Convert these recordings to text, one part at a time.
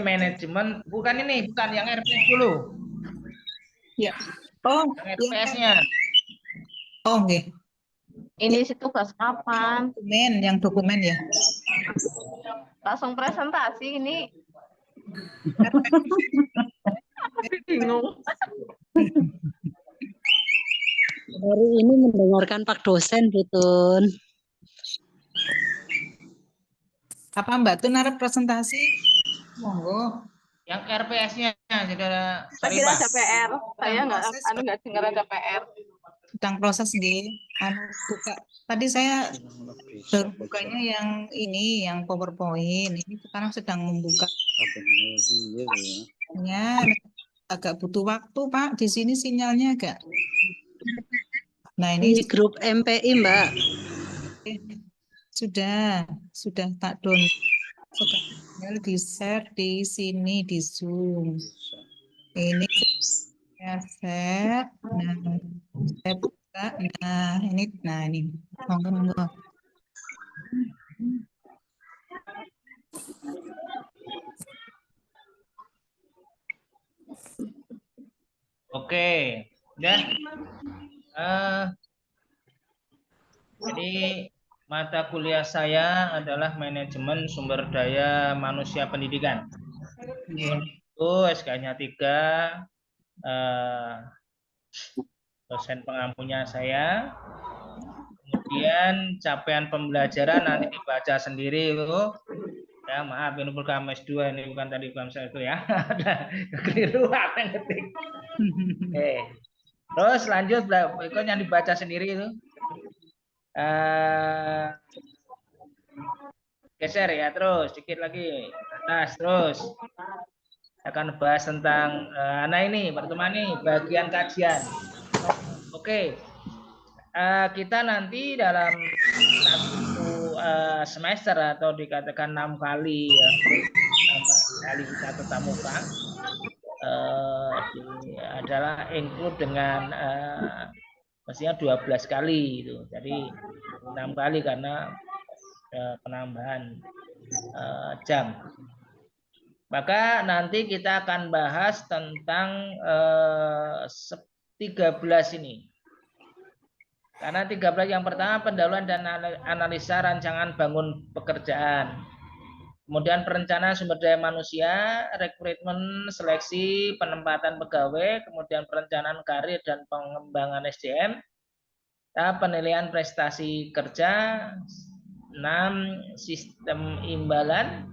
Manajemen bukan ini, bukan yang RPS dulu. Ya. Oh, yang RPS-nya. Oh, oke. Ini situ tugas kapan? Yang dokumen ya. Langsung presentasi ini. Bingung. Hari ini mendengarkan Pak dosen, Butun. Apa Mbak Tun harap presentasi? Monggo. Yang RPS-nya, Saudara Saya kira Sarifah. ada PR. Saya nggak dengar ada PR. Sedang proses buka. Tadi saya baru bukanya yang ini, yang PowerPoint. Ini sekarang sedang membuka. Ya, agak butuh waktu, Pak. Di sini sinyalnya agak. Nah, ini Di grup MPI, Mbak. sudah tak down. Sekarang di share di sini di Zoom. Ini saya share. Nah, saya buka. Nah, ini. Monggo. Oke, udah. Jadi mata kuliah saya adalah manajemen sumber daya manusia pendidikan. Itu SK-nya 3, dosen pengampunya saya. Kemudian capaian pembelajaran nanti dibaca sendiri itu. Ya maaf, ini program S2, ini bukan tadi program saya itu ya. Ada keliru apa yang ketik. Oke. Terus lanjut berikutnya dibaca sendiri itu. Geser ya, terus dikit lagi atas, terus akan bahas tentang ini pertemuan ini bagian kajian. Oke. Kita nanti dalam satu semester atau dikatakan 6 kali ya, 6 kali kita tetap muka adalah include dengan mestinya 12 kali itu. Jadi 6 kali karena penambahan jam. Maka nanti kita akan bahas tentang 13 ini. Karena 13 yang pertama pendahuluan dan analisa rancangan bangun pekerjaan. Kemudian perencanaan sumber daya manusia, rekrutmen, seleksi, penempatan pegawai, kemudian perencanaan karir dan pengembangan SDM, penilaian prestasi kerja, 6 sistem imbalan,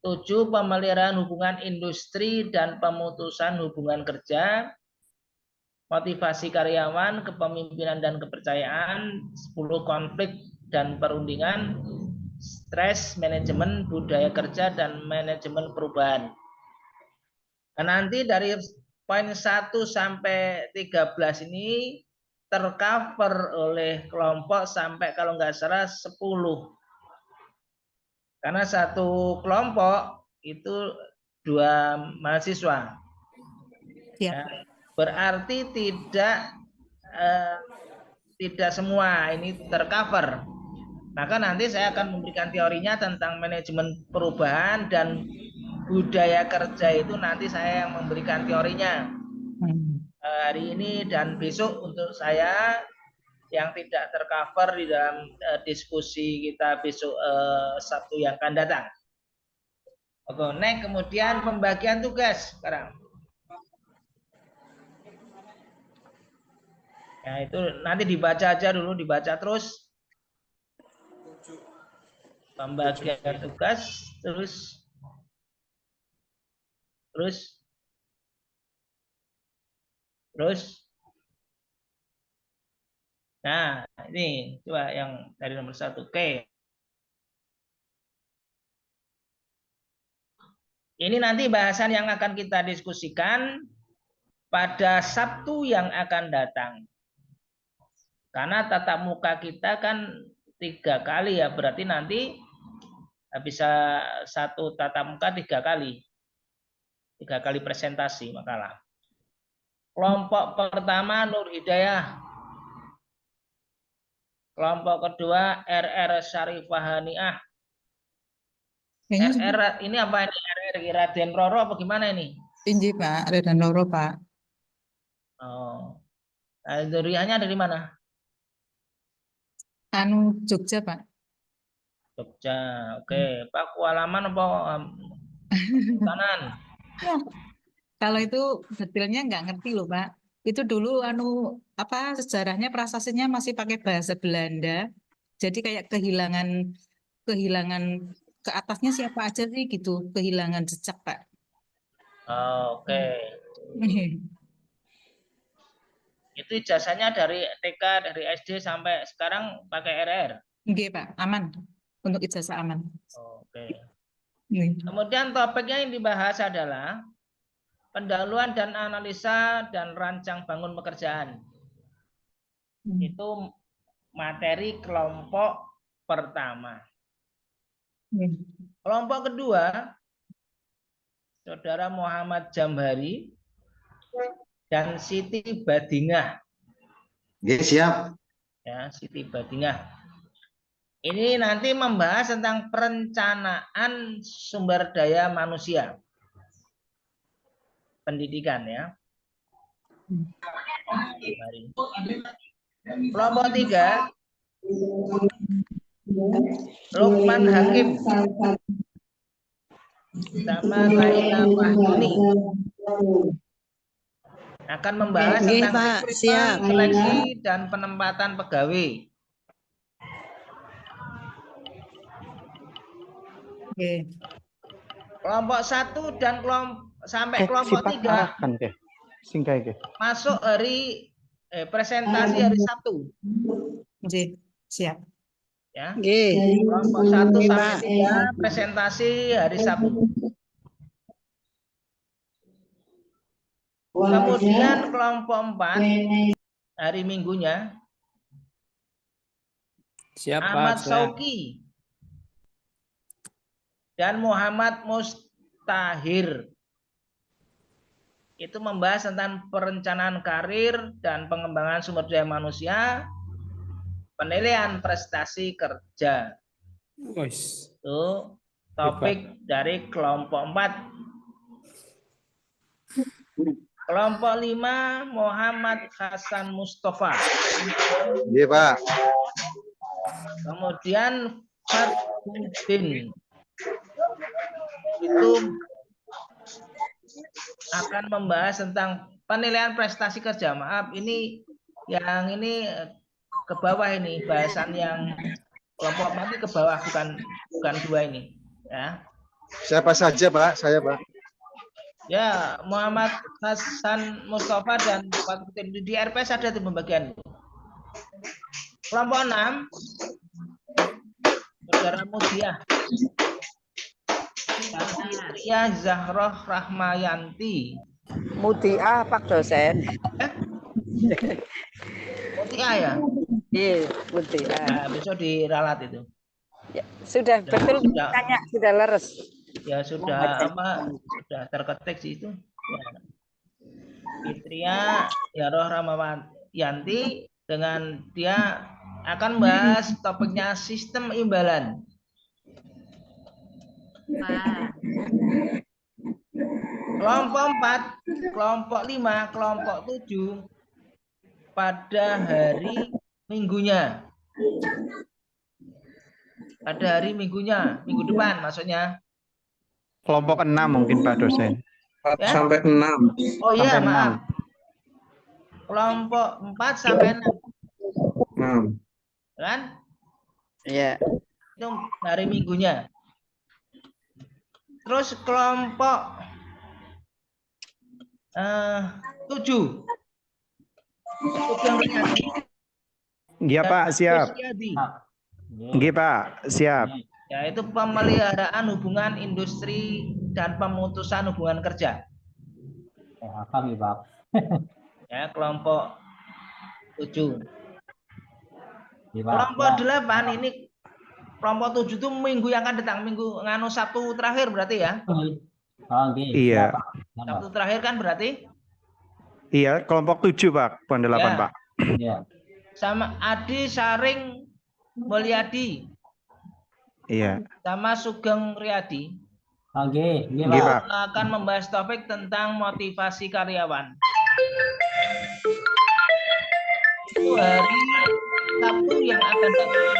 7 pemeliharaan hubungan industri dan pemutusan hubungan kerja, motivasi karyawan, kepemimpinan dan kepercayaan, 10 konflik dan perundingan, stres, manajemen budaya kerja, dan manajemen perubahan. Nah, nanti dari poin 1 sampai 13 ini tercover oleh kelompok sampai kalau nggak salah 10. Karena satu kelompok itu 2 mahasiswa. Ya. Berarti tidak semua ini tercover. Maka nanti saya akan memberikan teorinya tentang manajemen perubahan dan budaya kerja itu nanti saya yang memberikan teorinya. Hari ini dan besok untuk saya yang tidak tercover di dalam diskusi kita besok Sabtu yang akan datang. Oke, next, kemudian pembagian tugas sekarang. Ya, itu nanti dibaca aja dulu, dibaca terus. Pembagian tugas, terus. Nah, ini coba yang dari nomor 1. Oke. Ini nanti bahasan yang akan kita diskusikan pada Sabtu yang akan datang. Karena tatap muka kita kan 3 kali ya, berarti nanti bisa satu tatap muka 3 kali. 3 kali presentasi makalah. Kelompok pertama Nur Hidayah. Kelompok kedua RR Syarifah Haniah. Kayaknya RR ini apa ini? RR Raden Roro apa gimana ini? tinggi Pak, Raden Loro Pak. Oh, Duriannya dari mana? Anu Jogja Pak. Jogja. Oke, Pak Kualaman apa kanan? Kalau itu detailnya nggak ngerti loh Pak. Itu dulu anu apa sejarahnya prasasanya masih pakai bahasa Belanda. Jadi kayak kehilangan kehilangan ke atasnya siapa aja sih gitu, kehilangan jejak Pak. Oh, oke. Itu ijazahnya dari TK, dari SD sampai sekarang pakai RR. Oke Pak, aman. Untuk ijazah aman. Oke. Nggih. Kemudian topiknya yang dibahas adalah pendahuluan dan analisa dan rancang bangun pekerjaan. Itu materi kelompok pertama. Kelompok kedua, Saudara Muhammad Jamhari dan Siti Badingah. Oke, siap. Ya, Siti Badingah. Ini nanti membahas tentang perencanaan sumber daya manusia. Pendidikan ya. Kelompok 3, Lukman Hakim sama Laila Mahduni akan membahas Nggih, tentang Pak, rekrutmen, siap. seleksi dan penempatan pegawai. Oke. Kelompok 1 dan sampai kelompok 3 masuk hari presentasi hari Sabtu. Oke, siap. Ya. Nggih. Kelompok 1 Nggih, sampai Pak. 3 presentasi hari Sabtu. Kemudian kelompok 4 hari Minggunya Siap, Pak. Ahmad Siap. Sauki dan Muhammad Mustahir. Itu membahas tentang perencanaan karir dan pengembangan sumber daya manusia, penilaian prestasi kerja. Wes. Itu topik dari kelompok 4. Kelompok 5 Muhammad Hasan Mustafa. Iya, Pak. Kemudian Fardudin. Itu akan membahas tentang penilaian prestasi kerja. Maaf, ini yang ini ke bawah ini bahasan yang kelompok nanti ke bawah bukan 2 ini ya. Siapa saja, Pak? Saya, Pak. Ya, Muhammad Hasan Mustafa dan Fardudin di RPS ada di pembagian. Kelompok 6 Saudara Mudiah. Ya Zahroh Rahmayanti. Mutia Pak dosen. Mutia ya? Iya, Mutia. Nah, besok diralat itu. Ya, sudah betul sudah. tanya, sudah leres. Ya sudah sudah terketik sih itu. Ya. Fitria Yaroh Rahmayanti dengan dia akan bahas topiknya sistem imbalan. Kelompok 4, kelompok 5, kelompok 7 pada hari Minggunya. Pada hari Minggunya, minggu depan maksudnya. Kelompok 6 mungkin Pak dosen. 4 Ya? sampai 6. Oh iya, Sampai maaf. Kelompok 4 sampai 6. 6. Kan? Iya. Itu hari Minggunya. Terus kelompok 7. Iya Pak, siap. Nggih Pak, siap. Yaitu pemeliharaan hubungan industri dan pemutusan hubungan kerja. Kami, Pak. Ya, kelompok 7. Iya, Pak. Kelompok 8 ini kelompok 7 itu minggu yang akan datang, minggu nganu Sabtu terakhir berarti ya. Oh, nggih. Iya. Siap, Pak. Sabtu terakhir kan berarti? Iya, kelompok 7 Pak, pon 8 Ya. Pak. Iya. Sama Adi Saring Mulyadi. Iya. sama Sugeng Riyadi Oke, nggih, Nggih, Pak. Pak. akan membahas topik tentang motivasi karyawan. Itu hari Sabtu yang akan datang.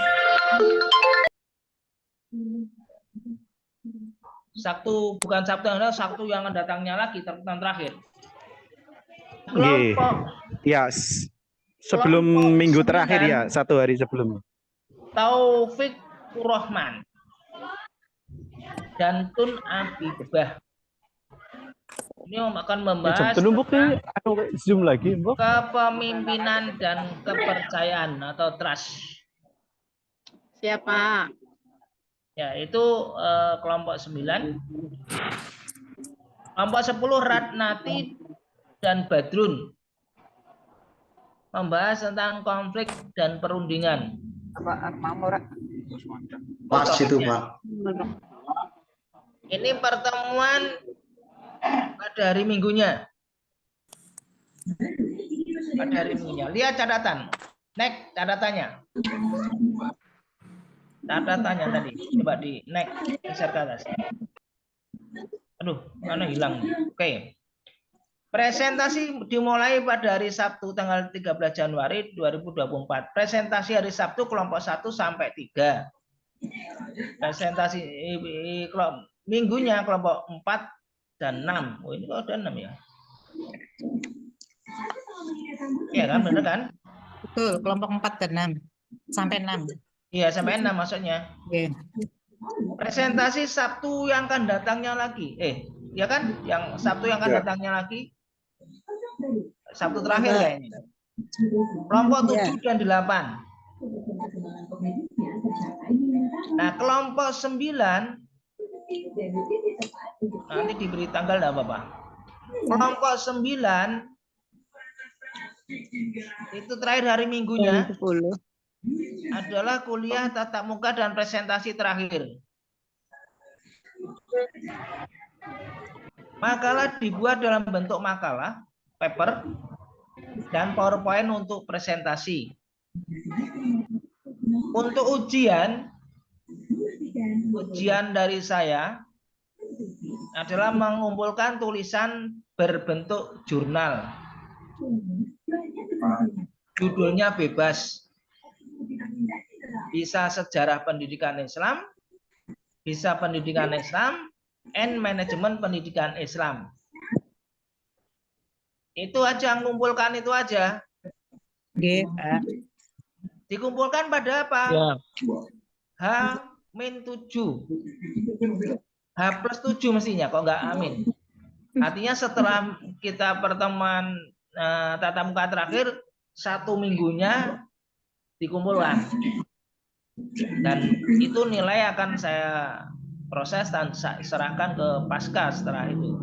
Bukan Sabtu yang datang, Sabtu yang akan datangnya lagi, pertemuan terakhir. Nggih. Kelompok Ya, sebelum Kelompok minggu terakhir 9. ya, 1 hari sebelum. Taufik Rahman dan Tun Abi Debah. Ini akan membahas tentang Zoom lagi, Mbok. kepemimpinan dan kepercayaan atau trust. Siapa? Ya, itu kelompok 9. Kelompok 10 Ratnati dan Badrun membahas tentang konflik dan perundingan. Pas itu, Pak. Ini pertemuan pada hari Minggunya. Pada hari Minggunya. Lihat catatan. Next catatannya. Catatannya tadi. Coba di next. Geser ke atas. Aduh, mana hilang. Oke. Presentasi dimulai pada hari Sabtu tanggal 13 Januari 2024. Presentasi hari Sabtu kelompok 1 sampai 3. Presentasi minggunya kelompok 4 dan 6. Oh, ini kok ada 6 ya? Iya kan, bener kan? Betul, kelompok 4 dan 6. Sampai 6. Iya, sampai 6 maksudnya. Oke. Presentasi Sabtu yang akan datangnya lagi. Ya kan? Yang Sabtu yang akan Ya. datangnya lagi. Sabtu terakhir kayaknya. Kelompok 7 dan 8. Nah, kelompok 9 nanti diberi tanggal enggak apa-apa. Kelompok 9 itu terakhir hari Minggunya adalah kuliah tatap muka dan presentasi terakhir. Makalah dibuat dalam bentuk makalah, paper, dan PowerPoint untuk presentasi. Untuk ujian dari saya adalah mengumpulkan tulisan berbentuk jurnal. Judulnya bebas. Bisa sejarah pendidikan Islam, bisa pendidikan Islam, and manajemen pendidikan Islam. Itu aja, mengumpulkan itu aja. Dikumpulkan pada apa? Ya. H-7. H+7 mestinya, kok nggak amin. Artinya setelah kita pertemuan tatap muka terakhir, 1 minggunya dikumpulkan. Dan itu nilai akan saya proses dan serahkan ke Pasca setelah itu.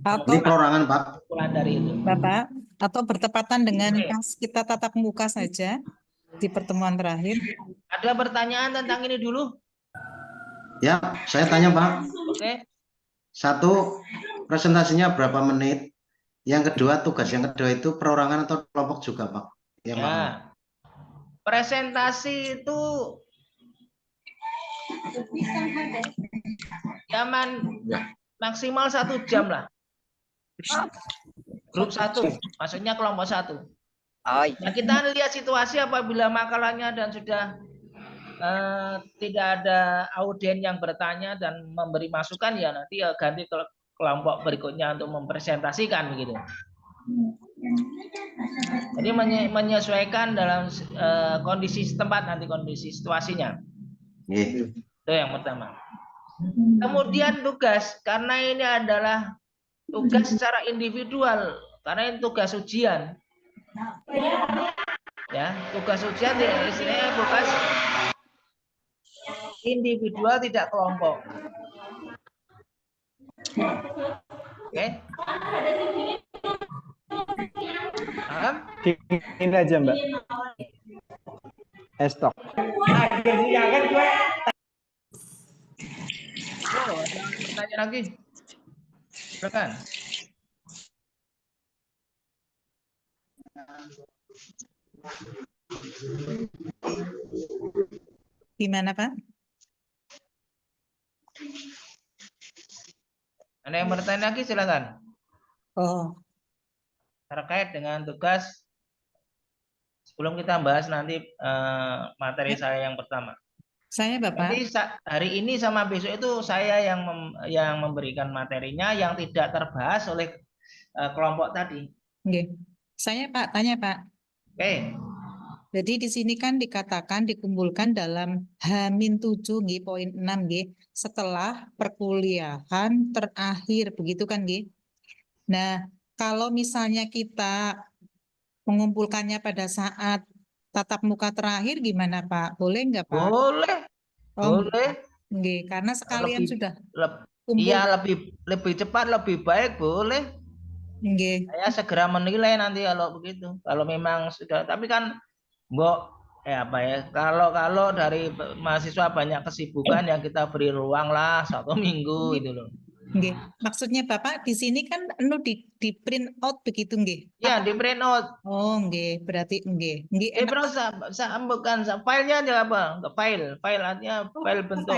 Ini perorangan, Pak. Kumpulan dari itu. Bapak, atau bertepatan dengan pas kita tatap muka saja di pertemuan terakhir. Ada pertanyaan tentang ini dulu? Ya, saya tanya, Pak. Oke. 1, presentasinya berapa menit? Yang kedua, tugas yang kedua itu perorangan atau kelompok juga, Pak? Yang mana? Ya. Presentasi itu maksimal 1 jam lah. Grup 1, maksudnya kelompok 1. Nah, kita lihat situasi apabila makalahnya dan sudah tidak ada audien yang bertanya dan memberi masukan, ya nanti ya ganti ke kelompok berikutnya untuk mempresentasikan begitu. Jadi menyesuaikan dalam kondisi setempat, nanti kondisi situasinya. Itu yang pertama. Kemudian tugas, karena ini adalah tugas secara individual, karena ini tugas ujian. Ya, tugas ujian istilahnya tugas individual, tidak kelompok. Oke. Paham? Ini aja, Mbak. Stok. Oh, tanya lagi. Silakan. Gimana, Pak? Ada yang bertanya lagi silakan. Oh, Terkait dengan tugas sebelum kita bahas nanti materi saya yang pertama. saya Bapak. Nanti hari ini sama besok itu saya yang memberikan materinya yang tidak terbahas oleh kelompok tadi. Nggih. Saya Pak, tanya Pak. Oke. Jadi di sini kan dikatakan dikumpulkan dalam H-7 nggih, poin 6 nggih, setelah perkuliahan terakhir begitu kan nggih. Nah, kalau misalnya kita mengumpulkannya pada saat tatap muka terakhir gimana Pak? Boleh nggak Pak? Boleh. Oh, Boleh. nggih, karena sekalian sudah kumpul. Iya, lebih cepat lebih baik boleh. Nggih. Saya segera menilai nanti kalau begitu. Kalau memang sudah, tapi kan kalau dari mahasiswa banyak kesibukan yang kita beri ruang lah 1 minggu itu loh. Nggih. Maksudnya Bapak di sini kan di print out begitu nggih? Ya, di print out. Oh, nggih, berarti nggih. Nggih, Di print out bukan filenya aja apa? Enggak file artinya file bentuk.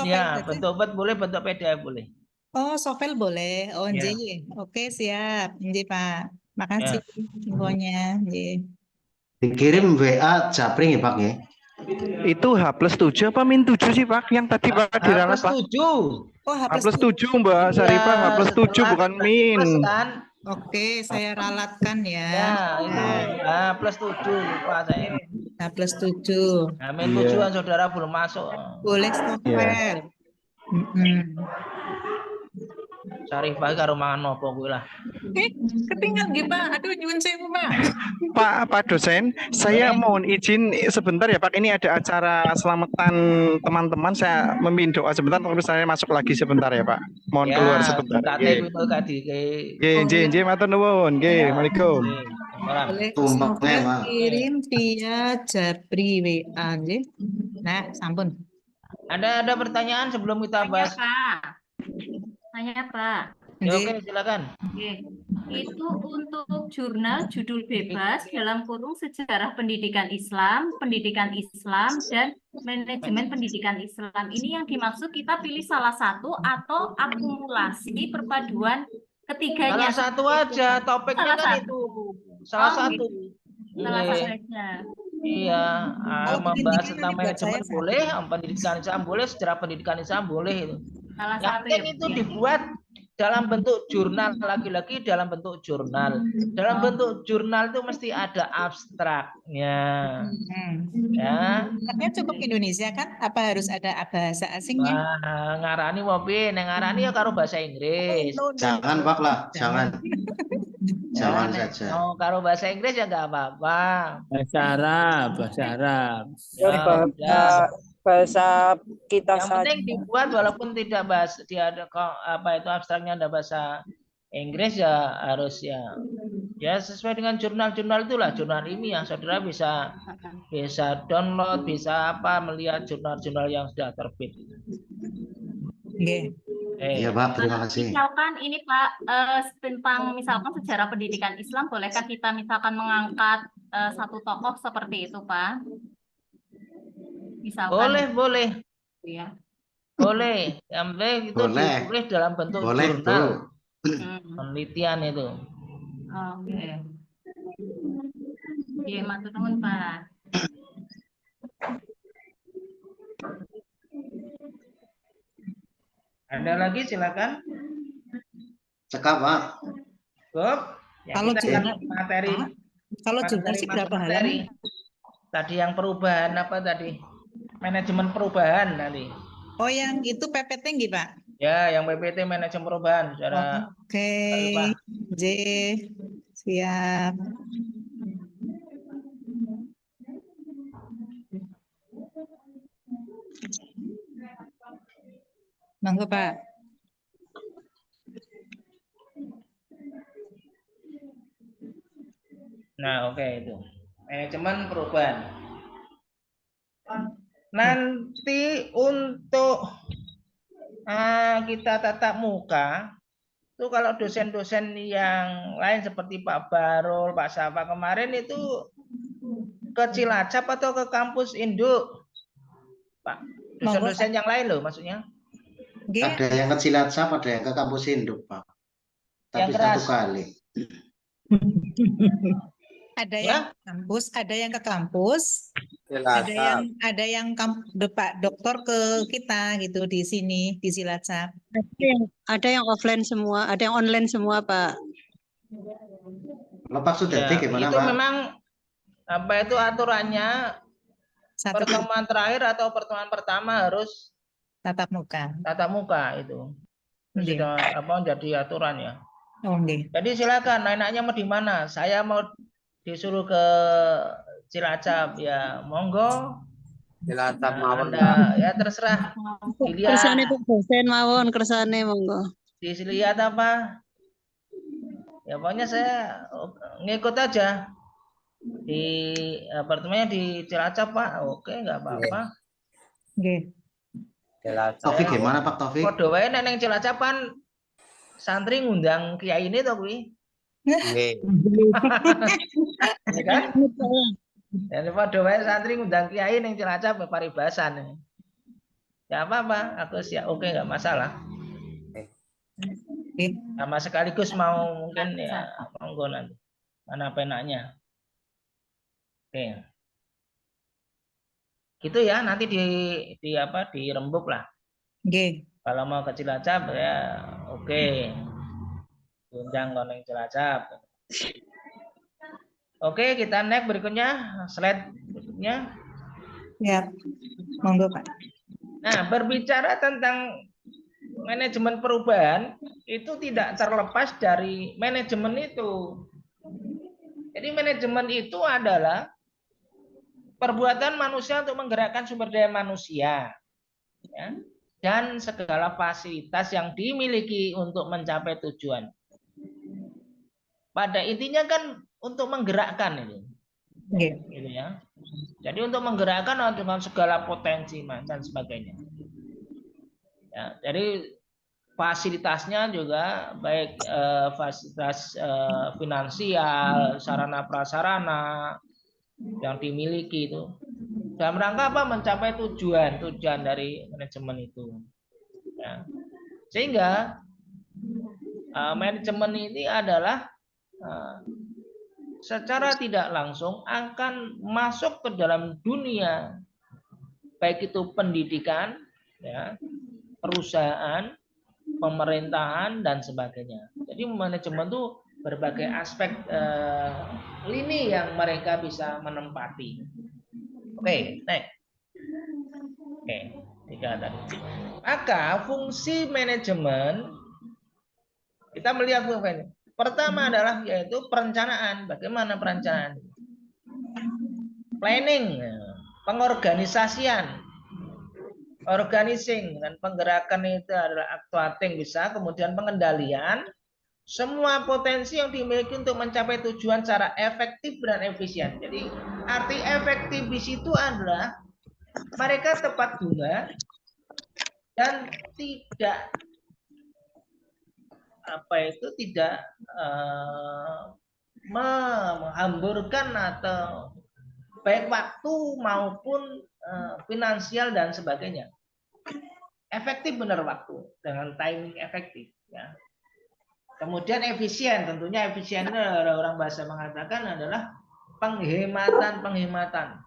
Ya, bentuk Word boleh, bentuk PDF boleh. Oh, sovel boleh. Oh, Ya. nggih. Oke, siap. Nggih, Pak. Makasih infonya. Nggih. Dikirim WA Japri ya Pak ya? Itu H+7 apa -7 sih Pak? Yang tadi Pak diralat Pak. H+7. Oh, H+7 Mbak Sarifah, Ya, H+7 bukan min. plus kan? Oke, saya ralatkan ya. Ya, itu H+7 lupa saya. H+7. Nah, -7 kan saudara belum masuk. Boleh sovel. Sarifah karo mangan opo kuwi lah. Ketinggal nggih, Pak. Aduh, nyuwun sewu, Pak. Pak dosen, saya mohon izin sebentar ya Pak. Ini ada acara selamatan teman-teman. Saya meminta doa sebentar, terus saya masuk lagi sebentar ya Pak. Mohon keluar sebentar. Nggih, matur nuwun. Nggih, Assalamualaikum. Boleh sovel kirim via Japri WA nggih. Nah, sampun. Ada pertanyaan sebelum kita bahas? Tanya Pak. Ya, oke, silakan. Itu untuk jurnal judul bebas dalam kurung sejarah pendidikan Islam, dan manajemen pendidikan Islam. Ini yang dimaksud kita pilih salah satu atau akumulasi perpaduan ketiganya. Salah satu aja, topiknya kan itu. Salah satu. Salah satu aja. Iya, membahas tentang manajemen boleh, pendidikan Islam boleh, sejarah pendidikan Islam boleh itu. Yang penting itu dibuat dalam bentuk jurnal, lagi-lagi dalam bentuk jurnal. Dalam bentuk jurnal itu mesti ada abstraknya. Ya. Artinya cukup Indonesia kan? Apa harus ada bahasa asingnya? Ngarani mobil, ngarani ya karo bahasa Inggris. Jangan Pak lah, jangan. Jangan saja. Oh, karo bahasa Inggris ya nggak apa-apa. Bahasa Arab. Bahasa kita yang saja. penting dibuat walaupun tidak bahasa dia ada abstraknya ada bahasa Inggris ya harus ya sesuai dengan jurnal-jurnal itulah, jurnal ilmiah. Saudara bisa download, bisa melihat jurnal-jurnal yang sudah terbit. Iya Pak, terima kasih. Misalkan ini Pak tentang misalkan sejarah pendidikan Islam, bolehkah kita misalkan mengangkat satu tokoh seperti itu Pak? Misalkan, boleh. Ya. Boleh. Yang penting itu ditulis dalam bentuk jurnal. Penelitian itu. Oke. Oke, matur nuwun Pak. Ada lagi silakan. Cekap Pak. Bob. Kalau jurnal materi. Kalau jurnal sih berapa halaman? Tadi yang perubahan apa tadi? Manajemen perubahan nanti. Oh, yang itu PPT nggih, Pak? Ya, yang PPT manajemen perubahan secara. Oke. J. Siap. Monggo, Pak. Nah, oke itu. Manajemen perubahan. Nanti untuk kita tatap muka itu kalau dosen-dosen yang lain seperti Pak Barul, Pak Safa kemarin itu ke Cilacap atau ke kampus induk, Pak? Dosen-dosen yang lain loh maksudnya. Nggih, Ada yang ke Cilacap, ada yang ke kampus induk, Pak. Tapi Yang keras. 1 kali. ada Ya. yang ke kampus, ada yang ke kampus, ada yang Pak Dokter ke kita gitu di sini di Cilacap. Ada yang offline semua, ada yang online semua, Pak. Kalau Pak Sudadi Ya, gimana, itu Pak? memang apa itu aturannya Satu pertemuan terakhir atau pertemuan pertama harus tatap muka. tatap muka itu. Itu Nggih. sudah apa jadi aturan ya. Oh, nggih. Jadi silakan enaknya mau di mana? Saya mau disuruh ke Cilacap ya monggo. Cilacap Nah, mawon, Anda ya terserah Kersane dilihat, Pak dosen mawon, kersane monggo. dilihat apa. Ya pokoknya saya ngikut aja di apartemennya di Cilacap Pak. Oke nggak apa-apa. Nggih. Cilacap. Taufik gimana, Pak Taufik? Padha wae nek ning Cilacap kan santri ngundang kiai ini to kuwi. Nggih. Ya kan? Ya padha wae santri ngundang kiai ning Cilacap paribasan. Ya apa-apa, aku siap. Oke nggak masalah. Sama sekaligus mau mungkin ya monggo nanti. Mana penanya. Oke. Gitu ya, nanti di apa dirembuk lah. Nggih. Kalau mau ke Cilacap ya oke. Diundang ke ning Cilacap. Oke, kita next berikutnya, slide berikutnya. Ya. Monggo, Pak. Nah, berbicara tentang manajemen perubahan itu tidak terlepas dari manajemen itu. Jadi manajemen itu adalah perbuatan manusia untuk menggerakkan sumber daya manusia, ya, dan segala fasilitas yang dimiliki untuk mencapai tujuan. Pada intinya kan untuk menggerakkan itu, gitu ya. Jadi untuk menggerakkan dengan segala potensi dan sebagainya. Ya, jadi fasilitasnya juga baik fasilitas finansial, sarana prasarana yang dimiliki itu dalam rangka apa mencapai tujuan dari manajemen itu. Ya. Sehingga manajemen ini adalah secara tidak langsung akan masuk ke dalam dunia baik itu pendidikan, ya, perusahaan, pemerintahan dan sebagainya. Jadi manajemen itu berbagai aspek lini yang mereka bisa menempati. Oke, next. Oke, 3 tadi. Maka fungsi manajemen kita melihat fungsi. Pertama adalah yaitu perencanaan. Bagaimana perencanaan? Planning, pengorganisasian. Organizing dan penggerakan itu adalah actuating bisa, kemudian pengendalian semua potensi yang dimiliki untuk mencapai tujuan secara efektif dan efisien. Jadi arti efektif di situ adalah mereka tepat guna dan tidak tidak menghamburkan atau baik waktu maupun finansial dan sebagainya. Efektif benar waktu dengan timing efektif, ya. Kemudian efisien, tentunya efisien itu orang bahasa mengatakan adalah penghematan.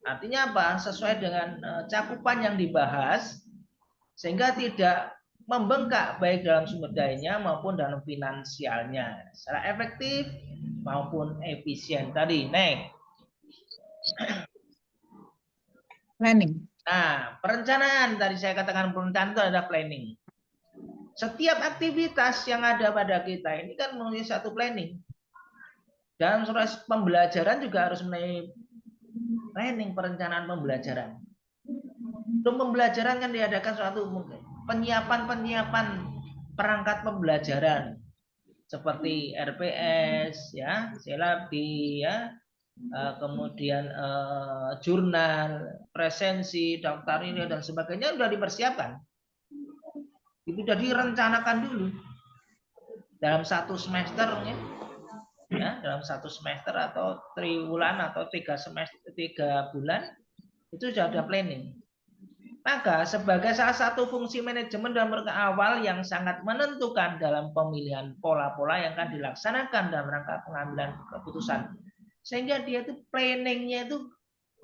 Artinya apa? Sesuai dengan cakupan yang dibahas sehingga tidak membengkak baik dalam sumber dayanya maupun dalam finansialnya. Secara efektif maupun efisien tadi. Next. Planning. Nah, perencanaan tadi saya katakan perencanaan itu adalah planning. Setiap aktivitas yang ada pada kita ini kan memiliki satu planning. Dalam proses pembelajaran juga harus memiliki planning, perencanaan pembelajaran. Untuk pembelajaran kan diadakan suatu penyiapan perangkat pembelajaran seperti RPS, ya, Selabdi, ya. Kemudian jurnal, presensi, daftar ini dan sebagainya sudah dipersiapkan. Itu sudah direncanakan dulu dalam 1 semester, ya, dalam 1 semester atau triwulan atau 3 semester, 3 bulan itu sudah ada planning. Maka sebagai salah satu fungsi manajemen dalam rangka awal yang sangat menentukan dalam pemilihan pola-pola yang akan dilaksanakan dalam rangka pengambilan keputusan. Sehingga dia itu planningnya itu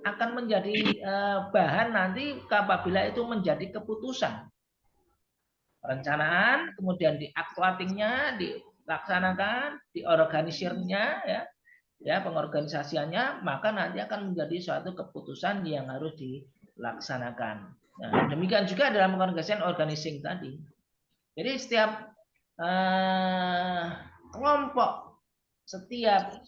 akan menjadi bahan nanti apabila itu menjadi keputusan. Perencanaan, kemudian di actuatingnya, dilaksanakan, diorganisirnya, ya pengorganisasiannya, maka nanti akan menjadi suatu keputusan yang harus dilaksanakan. Nah, demikian juga dalam pengorganisasian organizing tadi. Jadi setiap kelompok, setiap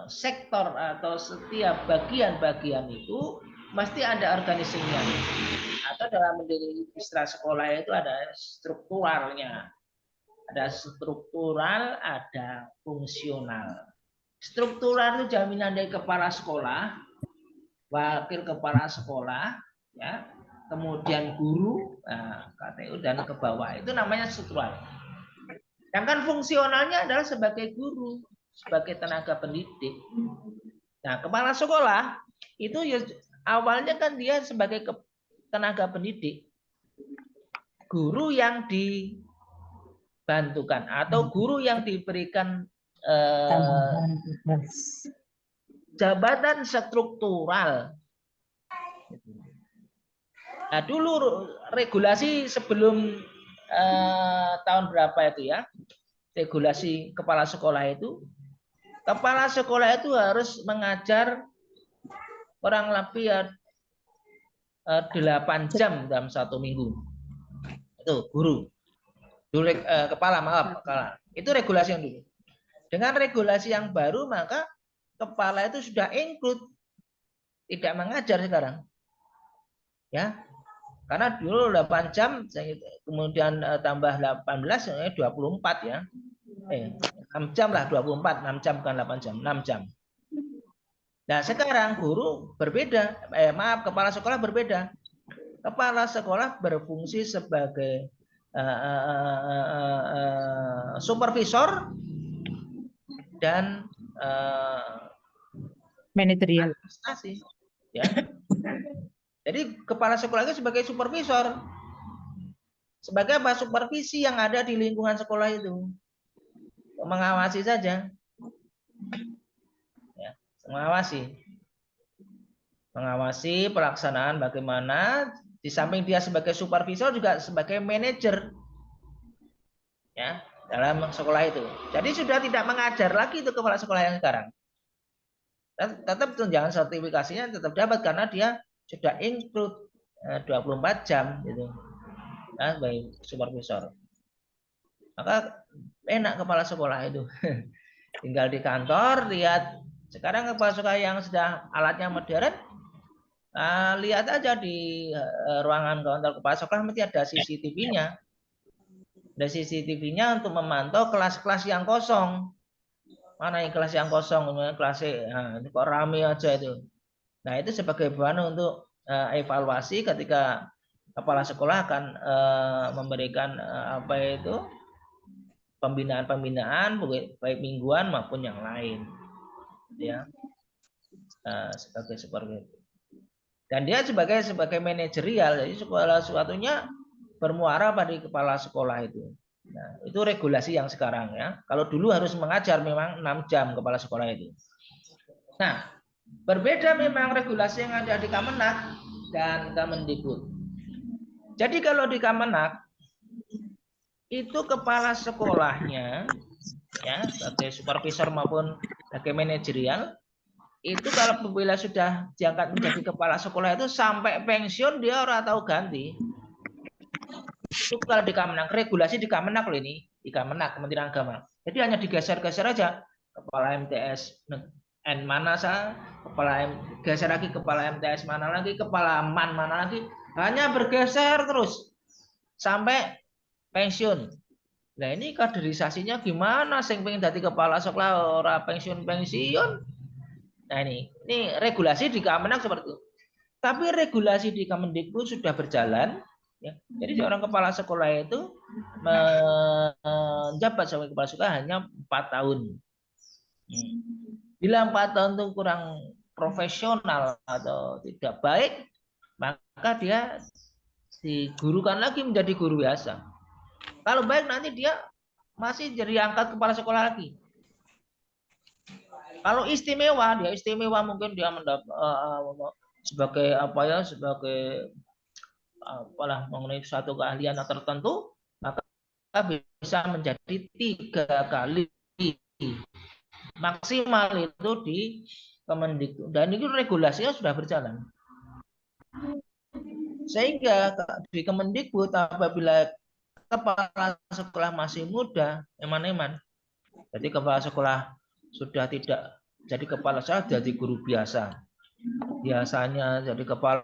sektor atau setiap bagian-bagian itu mesti ada organisingnya. Atau dalam menjadi istilah sekolah itu ada strukturalnya. Ada struktural, ada fungsional. Struktural itu jaminan dari kepala sekolah, wakil kepala sekolah, ya, kemudian guru, KTU dan ke bawah, itu namanya struktural. Sedangkan fungsionalnya adalah sebagai guru, sebagai tenaga pendidik. Nah, kepala sekolah itu ya, awalnya kan dia sebagai tenaga pendidik, guru yang dibantukan atau guru yang diberikan jabatan struktural. Nah, dulu regulasi sebelum tahun berapa itu ya, regulasi kepala sekolah itu harus mengajar kurang lebih 8 jam dalam 1 minggu. Itu guru. Dulu kepala. Itu regulasi yang dulu. Dengan regulasi yang baru maka kepala itu sudah include, tidak mengajar sekarang. Ya. Karena dulu 8 jam, kemudian tambah 18, 24 ya. 6 jam lah, 24, 6 jam bukan 8 jam, 6 jam. Nah sekarang guru berbeda, kepala sekolah berbeda. Kepala sekolah berfungsi sebagai supervisor dan manajerial. administrasi. Ya. Jadi kepala sekolah itu sebagai supervisor. Sebagai apa? Supervisi yang ada di lingkungan sekolah itu. Mengawasi saja. Ya, mengawasi pelaksanaan bagaimana, di samping dia sebagai supervisor juga sebagai manajer. Ya, dalam sekolah itu. Jadi sudah tidak mengajar lagi itu kepala sekolah yang sekarang. Tetap tunjangan sertifikasinya tetap dapat karena dia sudah include 24 jam gitu. Nah, sebagai supervisor. Maka enak kepala sekolah itu. Tinggal di kantor, lihat sekarang kepala sekolah yang sudah alatnya modern, lihat aja di ruangan kantor kepala sekolah mesti ada CCTV-nya. Ada CCTV-nya untuk memantau kelas-kelas yang kosong. Mana yang kelas yang kosong, kelas ini kok rame aja itu. Nah, itu sebagai bahan untuk evaluasi ketika kepala sekolah akan memberikan pembinaan baik mingguan maupun yang lain, ya, seperti itu. Dan dia sebagai manajerial, jadi segala sesuatunya bermuara pada kepala sekolah itu. Nah, itu regulasi yang sekarang ya. Kalau dulu harus mengajar memang 6 jam kepala sekolah itu. Nah, berbeda memang regulasi yang ada di Kemenak dan Kemendikbud. Jadi kalau di Kemenak itu kepala sekolahnya ya sebagai supervisor maupun sebagai manajerial itu kalau apabila sudah diangkat menjadi kepala sekolah itu sampai pensiun dia orang tahu ganti. Itu kalau di Kemenak, regulasi di Kemenak loh ini, di Kemenak Kementerian Agama. Jadi hanya digeser-geser aja kepala MTS mana kepala geser lagi kepala MTS mana lagi, kepala MAN mana lagi, hanya bergeser terus sampai pensiun. Nah ini kaderisasinya gimana? Sing pengen jadi kepala sekolah ora pensiun. Nah ini regulasi di Kemenak seperti itu. Tapi regulasi di Kemendikbud sudah berjalan. Ya. Jadi seorang kepala sekolah itu menjabat sebagai kepala sekolah hanya 4 tahun. Bila 4 tahun itu kurang profesional atau tidak baik, maka dia digurukan lagi menjadi guru biasa. Kalau baik nanti dia masih jadi angkat kepala sekolah lagi. Kalau istimewa, dia istimewa mungkin dia mendapat sebagai apa ya, sebagai apalah mengenai suatu keahlian tertentu, maka bisa menjadi 3 kali maksimal itu di Kemendikbud, dan itu regulasinya sudah berjalan. Sehingga di Kemendikbud apabila kepala sekolah masih muda, eman-eman, jadi kepala sekolah sudah tidak jadi kepala sekolah, jadi guru biasa. Biasanya jadi kepala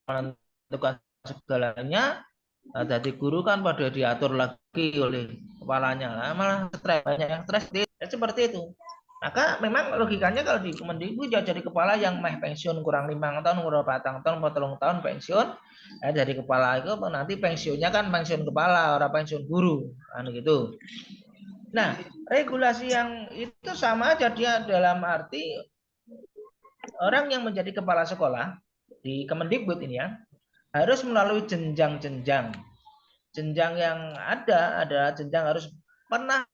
menentukan segalanya, jadi guru kan pada diatur lagi oleh kepalanya, malah stres, banyak yang stres, seperti itu. Maka memang logikanya kalau di Kemendikbud jadi kepala yang pensiun kurang 5 tahun, kurang 4 tahun, 4 tahun pensiun, dari kepala itu nanti pensiunnya kan pensiun kepala, orang pensiun guru, kan gitu. Nah, regulasi yang itu sama aja, dia dalam arti orang yang menjadi kepala sekolah di Kemendikbud ini ya harus melalui jenjang-jenjang. Jenjang yang ada adalah jenjang harus pernah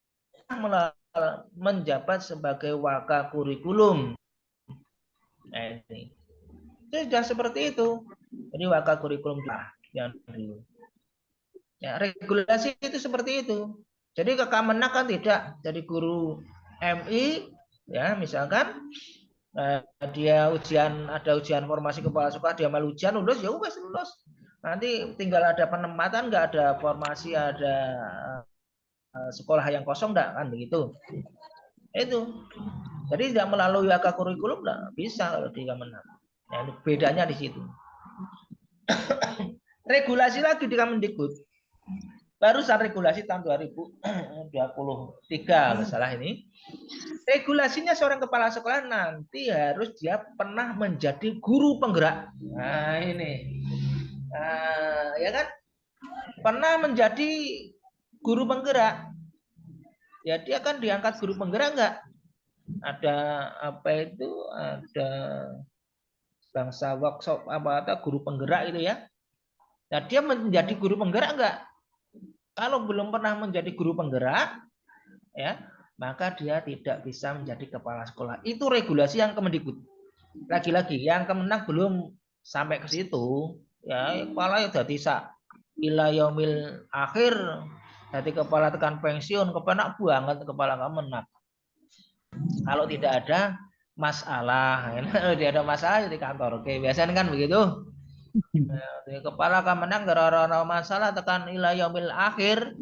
menjabat sebagai waka kurikulum. Nah, ini. Itu sudah seperti itu. Jadi waka kurikulum yang dulu. Ya, regulasi itu seperti itu. Jadi ke Kemenak kan tidak jadi guru MI, ya misalkan dia ada ujian formasi kepala sekolah, dia malu ujian lulus, ya wes lulus. Nanti tinggal ada penempatan, nggak ada formasi, ada sekolah yang kosong, enggak kan begitu. Itu. Jadi tidak melalui waka kurikulum enggak bisa kalau di Kemenak. Ya, bedanya di situ. Regulasi lagi di Kemendikbud. Barusan regulasi tahun 2023 kalau salah ini. Regulasinya seorang kepala sekolah nanti harus dia pernah menjadi guru penggerak. Nah ini. Ya kan? Pernah menjadi guru penggerak. Ya dia kan diangkat guru penggerak enggak? Ada apa itu? Ada bangsa workshop apa guru penggerak itu ya. Nah, dia menjadi guru penggerak enggak? Kalau belum pernah menjadi guru penggerak, ya, maka dia tidak bisa menjadi kepala sekolah. Itu regulasi yang Kemendikbud. Lagi-lagi yang Kemenak belum sampai ke situ, ya kepala ya dadi sak ila yaumil akhir, jadi kepala tekan pensiun, kepenak banget kepala Kemenak. Kalau tidak ada masalah, kalau tidak ada masalah di kantor. Oke, biasanya kan begitu. Nah, kepala Kemenak gara-gara masalah tekan ila yaumil akhir,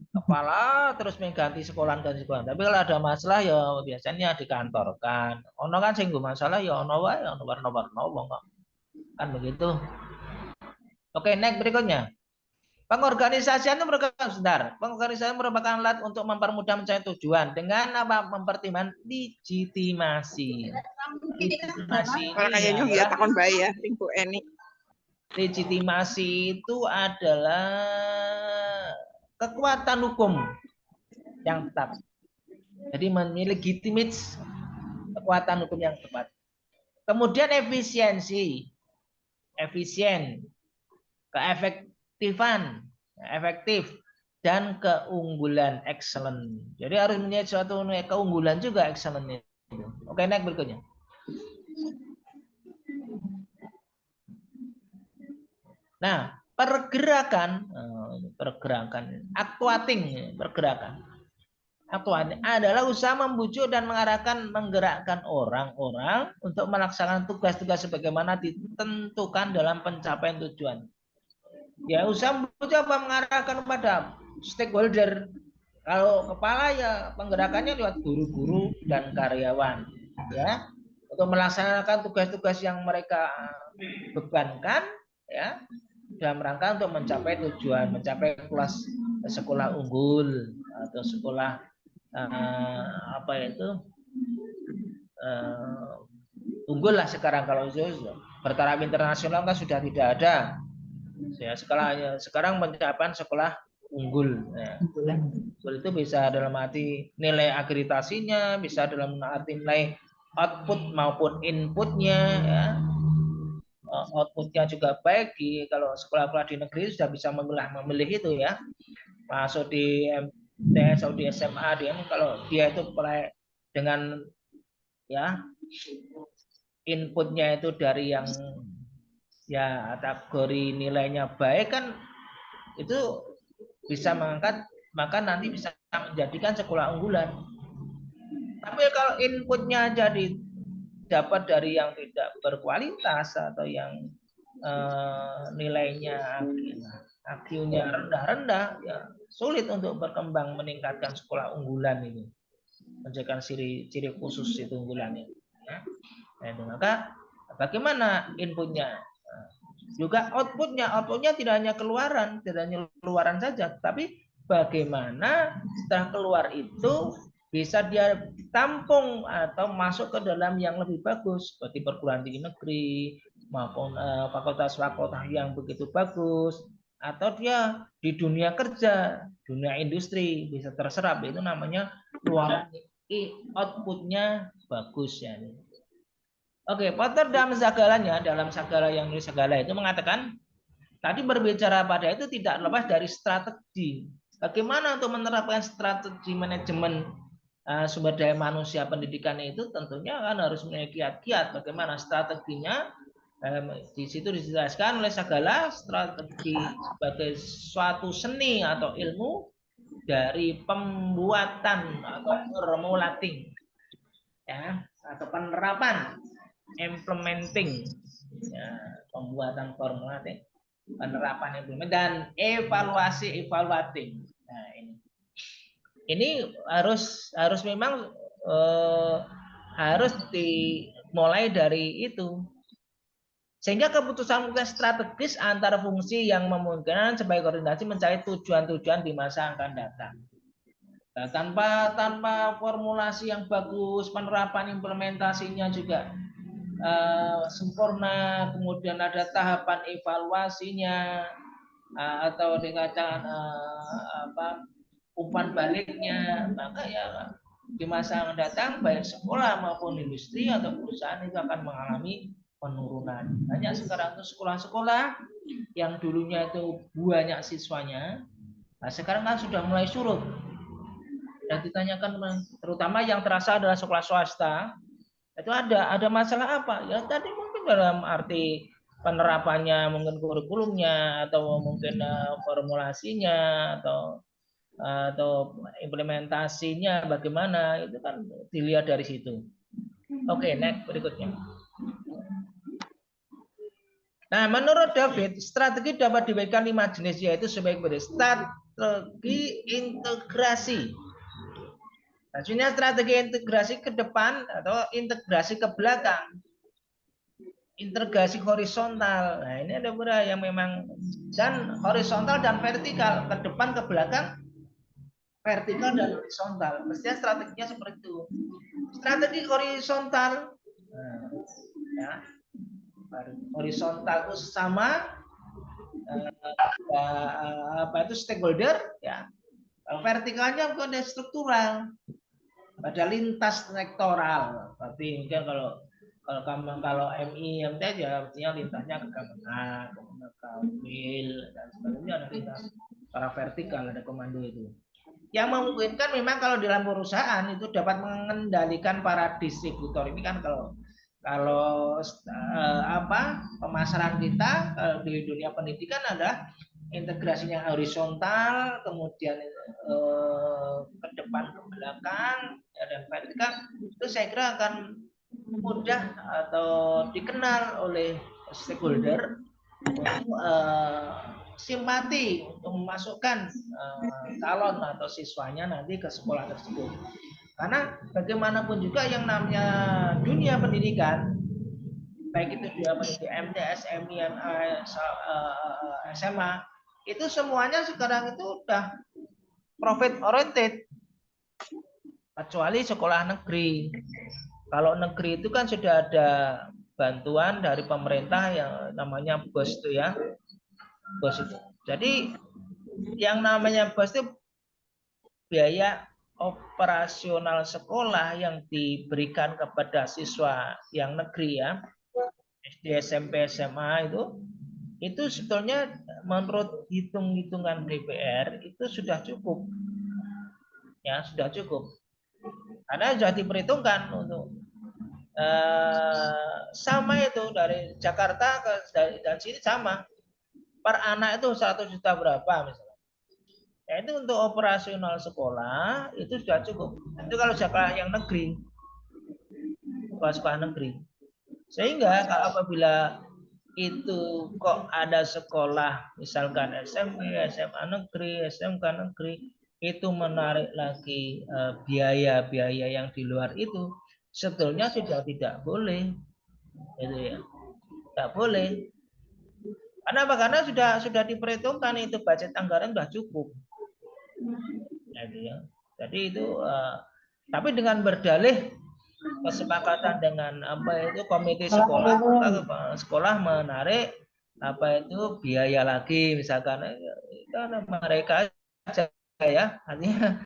kepala terus mengganti sekolah. Tapi kalau ada masalah ya biasanya dikantorkan. Ono kan sing masalah ya ono wae, ono warna-warna kan begitu. Oke, next berikutnya. Pengorganisasian itu pengorganisasian merupakan alat untuk mempermudah mencapai tujuan dengan apa? Mempertimbangkan legitimasi. Kayaknya ya takon bae ya, Ibu Eni. Legitimasi itu adalah kekuatan hukum yang tetap. Jadi melegitimate kekuatan hukum yang tepat. Kemudian efisien, keefektifan, efektif, dan keunggulan, excellent. Jadi harus menjadi suatu keunggulan juga, excellent. Oke, next berikutnya. Nah, pergerakan, actuating, pergerakan. Actuating adalah usaha membujuk dan menggerakkan orang-orang untuk melaksanakan tugas-tugas sebagaimana ditentukan dalam pencapaian tujuan. Ya, usaha membujuk apa? Mengarahkan pada stakeholder. Kalau kepala ya penggerakannya lewat guru-guru dan karyawan, ya, untuk melaksanakan tugas-tugas yang mereka bebankan, ya, dalam rangka untuk mencapai tujuan, mencapai kelas sekolah unggul atau sekolah unggul lah sekarang. Kalau itu bertaraf internasional kan sudah tidak ada. Ya, sekarang pencapaian sekolah unggul. Ya. Unggul itu bisa dalam arti nilai akreditasinya, bisa dalam arti nilai output maupun inputnya, ya. outputnya juga baik kalau sekolah-sekolah di negeri sudah bisa memilih itu ya, masuk di MTS atau di SMA dia kalau dia itu dengan ya inputnya itu dari yang ya kategori nilainya baik kan itu bisa mengangkat, maka nanti bisa menjadikan sekolah unggulan. Tapi kalau inputnya jadi dapat dari yang tidak berkualitas atau yang nilainya IQ-nya rendah-rendah, ya sulit untuk berkembang meningkatkan sekolah unggulan ini, menjadikan ciri khusus itu unggulan ini. Ya. Nah, maka bagaimana inputnya? Juga outputnya tidak hanya keluaran saja, tapi bagaimana setelah keluar itu bisa dia tampung atau masuk ke dalam yang lebih bagus seperti perguruan tinggi negeri maupun fakultas-fakultas yang begitu bagus, atau dia di dunia kerja, dunia industri bisa terserap, itu namanya keluaran outputnya bagus ya. Oke, Potter dalam segalanya, dalam segala yang nulis segala itu mengatakan tadi berbicara pada itu tidak lepas dari strategi. Bagaimana untuk menerapkan strategi manajemen sumber daya manusia pendidikan itu tentunya kan harus memiliki kiat-kiat. Bagaimana strateginya? Di situ dijelaskan oleh segala strategi sebagai suatu seni atau ilmu dari pembuatan atau formulating, ya, atau penerapan. Implementing, ya, pembuatan formulating, penerapan implement, dan evaluasi evaluating. Nah, ini harus memang harus dimulai dari itu, sehingga keputusan strategis antar fungsi yang memungkinkan sebagai koordinasi mencari tujuan-tujuan di masa akan datang. Nah, tanpa formulasi yang bagus, penerapan implementasinya juga sempurna, kemudian ada tahapan evaluasinya atau dikatakan umpan baliknya, maka ya di masa mendatang baik sekolah maupun industri atau perusahaan itu akan mengalami penurunan. Banyak sekarang itu sekolah-sekolah yang dulunya itu banyak siswanya, nah sekarang kan sudah mulai surut. Dan ditanyakan terutama yang terasa adalah sekolah swasta, itu ada masalah apa? Ya tadi mungkin dalam arti penerapannya, mungkin kurikulumnya, atau mungkin formulasinya, atau implementasinya bagaimana, itu kan dilihat dari situ. Oke, next berikutnya. Nah, menurut David, strategi dapat dibagikan 5 jenis, yaitu sebagai berikut. Strategi integrasi. Maksudnya strategi integrasi ke depan atau integrasi ke belakang, integrasi horizontal. Nah, ini ada beberapa yang memang, dan horizontal dan vertikal, ke depan ke belakang, vertikal dan horizontal. Mestinya strateginya seperti itu. Strategi horizontal, ya, horizontal itu sama apa itu stakeholder, ya. Vertikalnya bukan struktural, pada lintas sektoral. Tapi mungkin kalau MI MT ya artinya lintasnya ke Kemenag, ke WIL dan sebagainya, ada lintas secara vertikal, ada komando itu. Yang memungkinkan memang kalau dalam perusahaan itu dapat mengendalikan para distributor. Ini kan kalau pemasaran kita di dunia pendidikan ada integrasinya horizontal, kemudian ke depan ke belakang, ya, dan vertikal, itu saya kira akan mudah atau dikenal oleh stakeholder untuk simpati untuk memasukkan calon atau siswanya nanti ke sekolah tersebut. Karena bagaimanapun juga yang namanya dunia pendidikan, baik itu dia pendidikan MTS, MIMA, SMA, itu semuanya sekarang itu udah profit oriented, kecuali sekolah negeri. Kalau negeri itu kan sudah ada bantuan dari pemerintah yang namanya BOS itu ya, BOS itu. Jadi yang namanya BOS itu biaya operasional sekolah yang diberikan kepada siswa yang negeri ya, SD, SMP, SMA itu sebetulnya menurut hitung-hitungan DPR itu sudah cukup. Ya, sudah cukup. Karena sudah diperhitungkan untuk sama itu dari Jakarta ke dari sini sama. Per anak itu 1 juta berapa misalnya. Ya, itu untuk operasional sekolah itu sudah cukup. Itu kalau sekolah yang negeri. Sekolah negeri. Sehingga kalau apabila itu kok ada sekolah misalkan SMP, SMA negeri, SMK negeri itu menarik lagi biaya-biaya yang di luar itu sebetulnya sudah tidak boleh, itu ya, tidak boleh. Karena apa? Karena sudah diperhitungkan itu budget anggaran sudah cukup, gitu ya. Jadi itu tapi dengan berdalih kesepakatan dengan apa itu komite sekolah, sekolah menarik apa itu biaya lagi misalkan karena mereka aja ya, artinya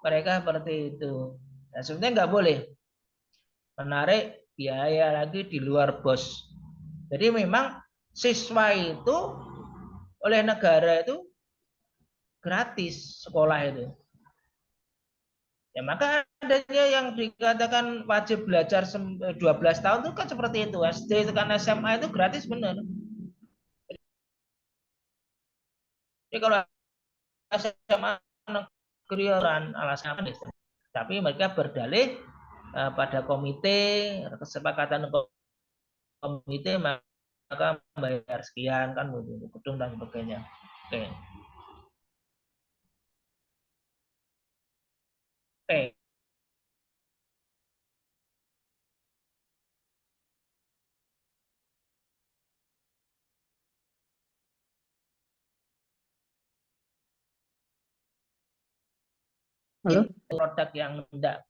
mereka seperti itu. Nah, sebenarnya nggak boleh menarik biaya lagi di luar BOS. Jadi memang siswa itu oleh negara itu gratis sekolah itu. Ya maka adanya yang dikatakan wajib belajar 12 tahun itu kan seperti itu. SD itu kan SMA itu gratis benar. Jadi kalau SMA negeri alasan apa? Tapi mereka berdalih pada komite kesepakatan komite maka bayar sekian kan untuk gedung dan sebagainya. Oke. Oke. Halo? Produk yang tidak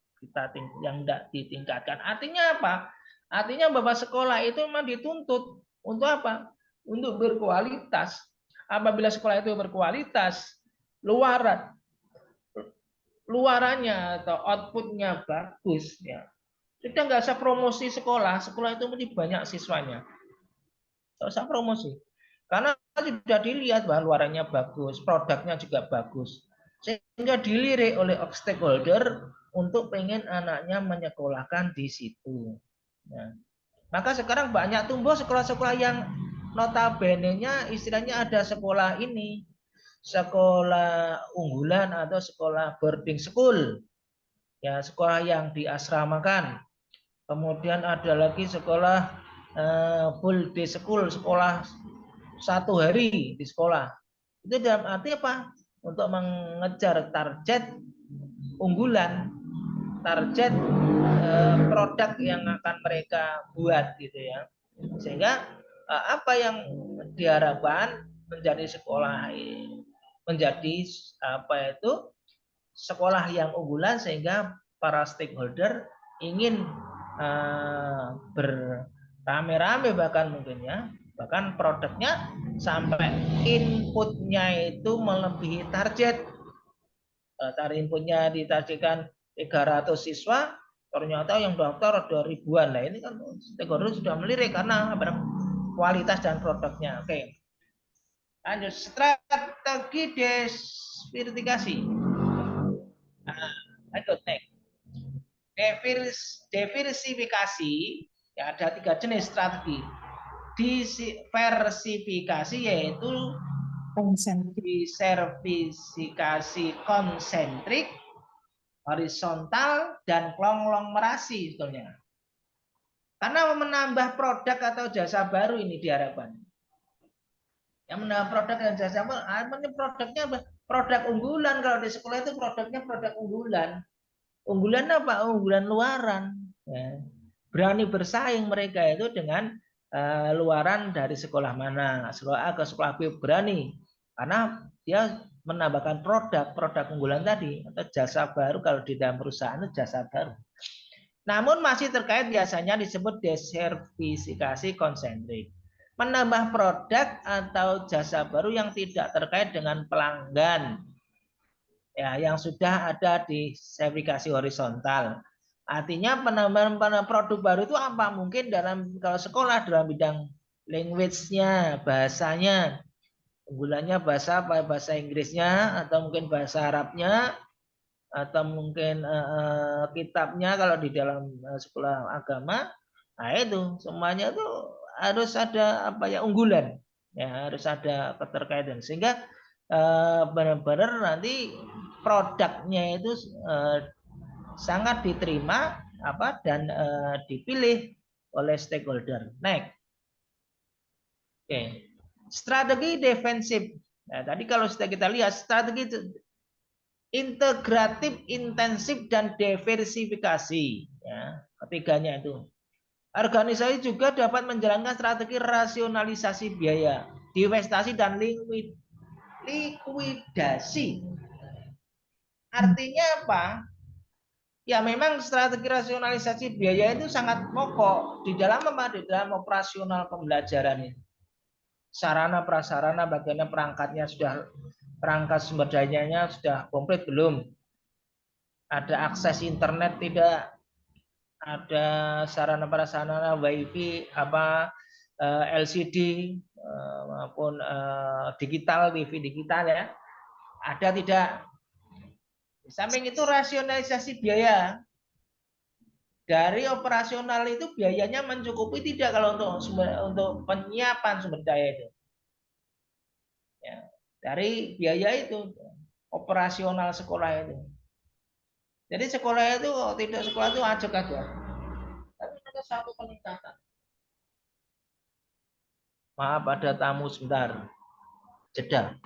ditingkatkan. Artinya apa? Artinya bahwa sekolah itu memang dituntut untuk apa? Untuk berkualitas. Apabila sekolah itu berkualitas, luarannya atau outputnya bagus, ya sudah nggak usah promosi sekolah. Sekolah itu mesti banyak siswanya. Nggak usah promosi. Karena sudah dilihat bahwa luarannya bagus, produknya juga bagus. Sehingga dilirik oleh stakeholder untuk pengen anaknya menyekolahkan di situ. Nah, maka sekarang banyak tumbuh sekolah-sekolah yang notabene-nya istilahnya ada sekolah ini, sekolah unggulan atau sekolah boarding school. Ya, sekolah yang diasramakan. Kemudian ada lagi sekolah full day school, sekolah 1 hari di sekolah. Itu dalam arti apa? Untuk mengejar target unggulan, target produk yang akan mereka buat gitu ya. Sehingga apa yang diharapkan menjadi sekolah menjadi apa itu sekolah yang unggulan sehingga para stakeholder ingin berame-rame bahkan mungkin ya, bahkan produknya sampai inputnya itu melebihi target. Target inputnya ditargetkan 300 siswa, ternyata yang daftar ada ribuan. Nah ini kan stakeholder sudah melirik karena kualitas dan produknya. Oke, lanjut strategi diversifikasi. Lanjut next. Diversifikasi ya, ada 3 jenis strategi. Diversifikasi yaitu diversifikasi konsentrik, horizontal, dan konglomerasi sebetulnya. Karena menambah produk atau jasa baru ini diharapkan. Yang menambah produk dan jasa baru, produknya produk unggulan. Kalau di sekolah itu produknya produk unggulan. Unggulan apa? Unggulan luaran. Ya. Berani bersaing mereka itu dengan luaran dari sekolah mana. Sekolah A ke sekolah B berani. Karena dia menambahkan produk unggulan tadi. Atau jasa baru kalau di dalam perusahaan itu jasa baru. Namun masih terkait biasanya disebut diversifikasi konsentrik. Menambah produk atau jasa baru yang tidak terkait dengan pelanggan. Ya, yang sudah ada di diversifikasi horizontal. Artinya penambahan produk baru itu apa? Mungkin kalau sekolah dalam bidang language-nya, bahasanya, unggulannya bahasa apa? Bahasa Inggrisnya, atau mungkin bahasa Arabnya, atau mungkin kitabnya kalau di dalam sekolah agama. Nah itu semuanya itu harus ada apa ya, unggulan, ya harus ada keterkaitan sehingga benar-benar nanti produknya itu sangat diterima dan dipilih oleh stakeholder. Next. Oke. Strategi defensif. Nah, tadi kalau sudah kita lihat strategi integratif, intensif, dan diversifikasi. Ya, ketiganya itu. Organisasi juga dapat menjalankan strategi rasionalisasi biaya, divestasi, dan likuidasi. Artinya apa? Ya memang strategi rasionalisasi biaya itu sangat pokok di dalam operasional pembelajaran ini. Sarana prasarana bagaimana perangkatnya perangkat sumber dayanya sudah komplit belum? Ada akses internet tidak? Ada sarana prasarana wifi LCD maupun digital, TV digital ya? Ada tidak? Di samping itu rasionalisasi biaya. Dari operasional itu biayanya mencukupi tidak kalau untuk penyiapan sumber daya itu. Ya, dari biaya itu operasional sekolah itu. Jadi sekolah itu tidak sekolah itu ajak-ajak. Tapi ada satu peningkatan. Maaf ada tamu sebentar. Jeda.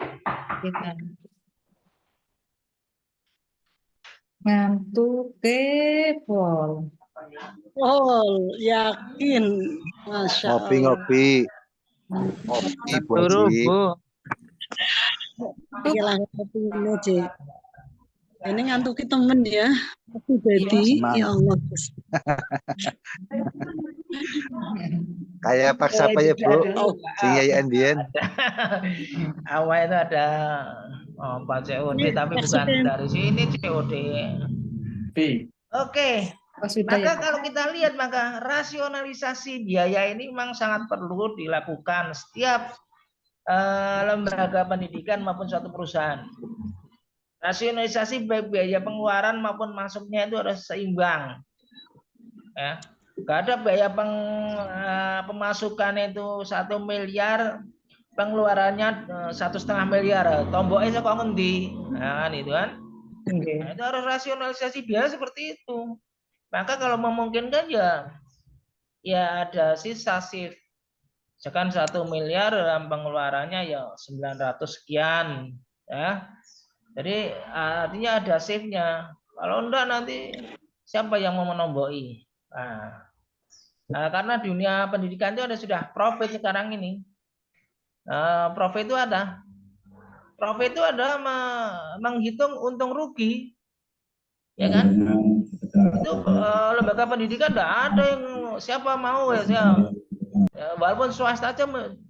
Ngantuk Pol. Oh, yakin. Masya Allah. Ngopi. Ngopi, Bu Haji. Iyalah kopi ini, Cik. Ini ngantuki temen ya. Aku jadi, ya Allah. Kayak paksa apa ya, Bu? Sehingga Andien. Awal itu ada Pak COD, tapi bukan dari sini COD. Oke. Maka kalau kita lihat, maka rasionalisasi biaya ini memang sangat perlu dilakukan setiap lembaga pendidikan maupun suatu perusahaan. Rasionalisasi baik biaya pengeluaran maupun masuknya itu harus seimbang. Ya. Gak ada biaya pemasukan itu 1 miliar, pengeluarannya 1,5 miliar. Tomboknya kok ngendi? Nah, kan itu kan. Nah, itu harus rasionalisasi biaya seperti itu. Maka kalau memungkinkan ya ada sisa shift. Sekarang 1 miliar dalam pengeluarannya ya 900 sekian. Ya. Jadi artinya ada shift-nya. Kalau enggak nanti siapa yang mau menomboki? Nah, karena dunia pendidikan itu sudah profit sekarang ini. Profit itu ada. Profit itu ada menghitung untung rugi. Ya kan? Itu lembaga pendidikan enggak ada yang siapa mau ya. Walaupun swasta aja,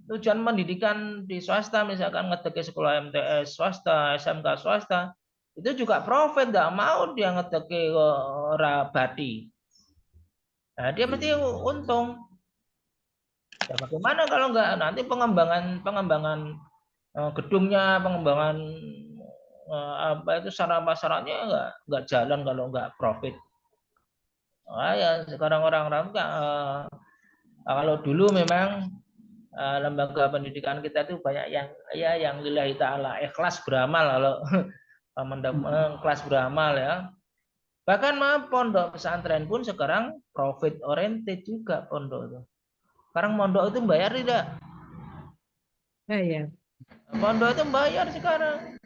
tujuan pendidikan di swasta misalkan ngedeki sekolah MTS swasta, SMK swasta, itu juga profit, enggak mau dia ngedeki rabadi. Nah, dia mesti untung. Ya, bagaimana kalau enggak nanti pengembangan gedungnya, pengembangan sarana-prasarannya enggak jalan kalau enggak profit. Ya sekarang orang-orang kalau dulu memang lembaga pendidikan kita itu banyak yang lillahi ta'ala, ikhlas beramal kalau kelas beramal ya. Bahkan pondok pesantren pun sekarang profit oriented juga pondok itu. Sekarang pondok itu bayar tidak? Bayar. Pondok itu bayar sekarang.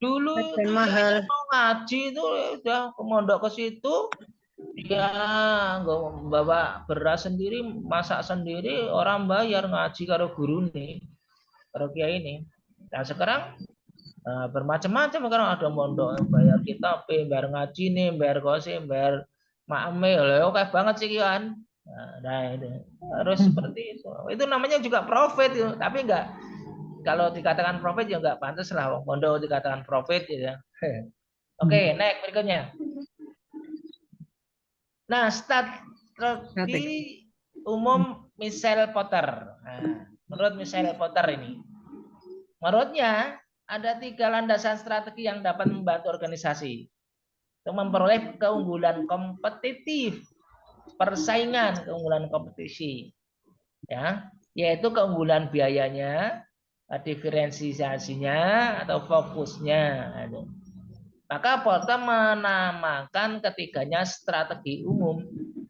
Dulu mahal. Mau ngaji itu udah ke pondok ke situ. Ya, nggak bawa beras sendiri, masak sendiri, orang bayar ngaji karo guru nih, karo kiai ini. Nah sekarang bermacam-macam, sekarang ada mondok bayar kitab, bayar ngaji nih, bayar kosi, bayar makme, oke banget sih kan. Nah itu harus seperti itu. Itu namanya juga profit, tapi enggak. Kalau dikatakan profit ya enggak pantas lah, mondok dikatakan profit ya. Oke, next berikutnya. Nah, strategi umum Michelle Potter. Nah, menurut Michelle Potter ini, menurutnya ada 3 landasan strategi yang dapat membantu organisasi untuk memperoleh keunggulan kompetitif, persaingan, keunggulan kompetisi, ya, yaitu keunggulan biayanya, diferensiasinya atau fokusnya. Maka Potter menamakan ketiganya strategi umum,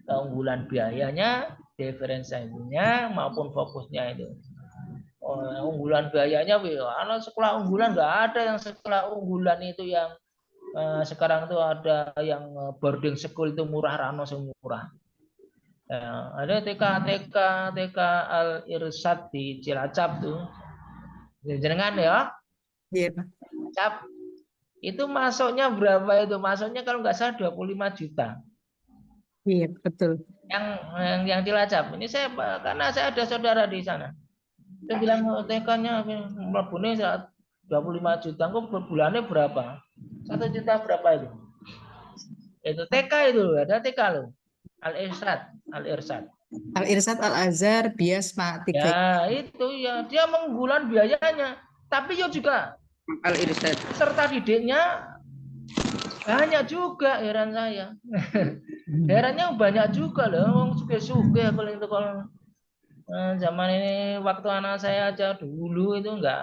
keunggulan biayanya, diferensiasinya maupun fokusnya itu. Unggulan biayanya, anak sekolah unggulan nggak ada yang sekolah unggulan itu yang sekarang itu ada yang boarding school itu murah, rano semurah. Ada TK Al Irsyad di Cilacap tuh, jenengan ya? Iya, Pak. Cilacap itu masuknya berapa itu? Masuknya kalau nggak salah 25 juta. Iya, betul. Yang Cilacap. Ini saya karena saya ada saudara di sana. Dia bilang TK-nya mlebune 25 juta, kok bulannya berapa? 1 juta berapa itu? Itu TK itu, ada TK loh. Al Irsyad. Al Irsyad, Al Azhar, Bias, Pak 3. Ya, itu ya, dia menggulan biayanya. Tapi juga Al Irsyad serta didiknya banyak juga, heran saya. Herannya banyak juga loh, wong suge-suge kalau itu kalau zaman ini waktu anak saya aja dulu itu enggak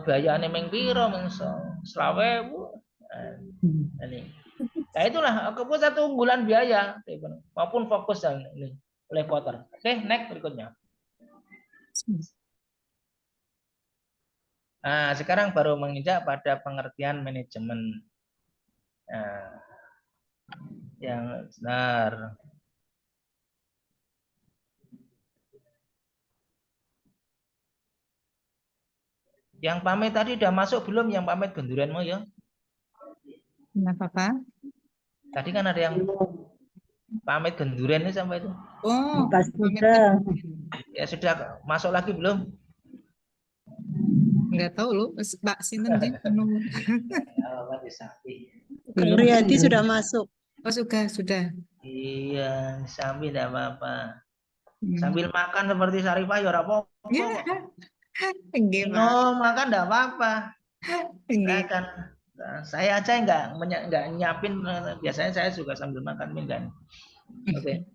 bayarnya meng piro meng 20.000. Ini. Nah itulah satu unggulan biaya maupun fokus yang ini oleh Potter. Oke, next berikutnya. Nah, sekarang baru menginjak pada pengertian manajemen. Nah, yang benar. Yang pamit tadi udah masuk belum? Yang pamit genduranmu ya? Kenapa, Pak? Tadi kan ada yang pamit genduran ini sampai itu. Oh, sudah. Ya sudah masuk lagi belum? Enggak tahu loh, Pak Sinten sih. Kang Riyadi sudah masuk. Oh, sudah. Iya, sambil tidak apa-apa. Sambil makan seperti Sarifah ya ora apa-apa. Enggak, Pak. No, makan enggak apa-apa. Enggak. Saya aja enggak nyiapin, biasanya saya juga sambil makan minggan. Oke.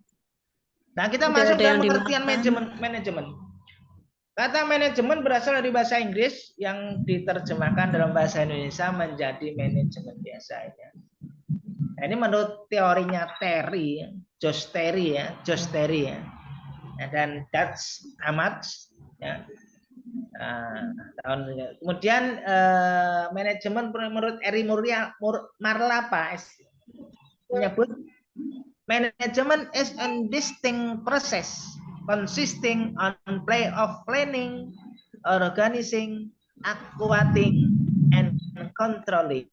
Nah, kita masuk dalam pengertian manajemen. Kata manajemen berasal dari bahasa Inggris yang diterjemahkan dalam bahasa Indonesia menjadi manajemen biasanya. Nah, ini menurut teorinya Terry, Josh Terry ya, dan Dutch Amat ya. Kemudian manajemen menurut Eri Marlapa menyebut manajemen is a distinct process consisting on play of planning, organizing, actuating, and controlling.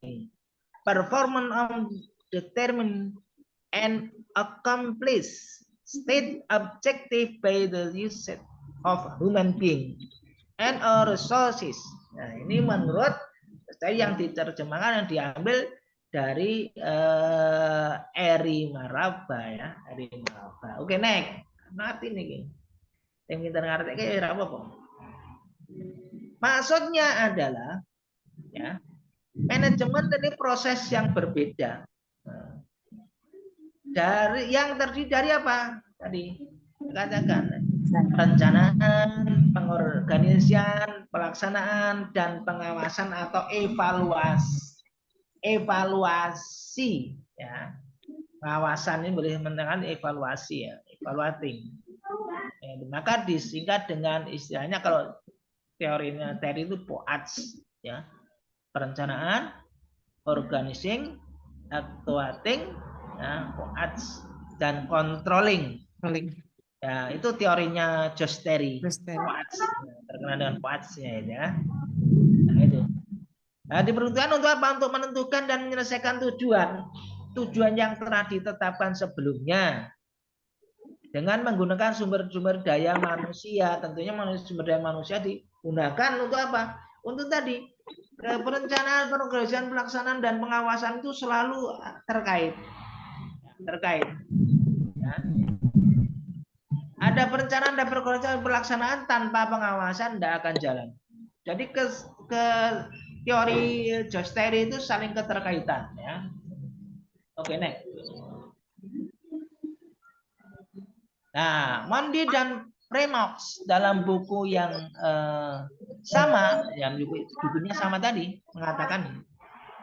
Performance of determine and accomplish state objective by the use of human being and resources. Nah, ini menurut yang diterjemahkan yang diambil dari Eri Maraba ya, Eri Maraba. Oke, next. Nanti nih, yang kita ngerti kayak apa? Maksudnya adalah ya, manajemen ini proses yang berbeda. Dari yang terdiri dari apa? Tadi katakan perencanaan, pengorganisasian, pelaksanaan, dan pengawasan atau evaluasi ya. Pengawasan ini boleh mengatakan evaluasi ya, evaluating. Maka disingkat dengan istilahnya kalau teorinya Terry itu POATS ya. Perencanaan, organizing, actuating, ya, POATS, dan controlling. Ya, itu teorinya Josh Terry. POATS, terkenal dengan POATS-nya ya. Nah, itu. Nah, diperuntukkan untuk apa? Untuk menentukan dan menyelesaikan tujuan yang telah ditetapkan sebelumnya dengan menggunakan sumber-sumber daya manusia. Tentunya sumber daya manusia digunakan untuk apa? Untuk tadi perencanaan, pengorganisasian, pelaksanaan, dan pengawasan itu selalu terkait. terkait. Ya. Ada perencanaan dan pelaksanaan tanpa pengawasan tidak akan jalan. Jadi ke teori George Terry itu saling keterkaitan. Ya. Oke, next. Nah, Mondi dan Remarks dalam buku yang sama, yang bukunya sama tadi, mengatakan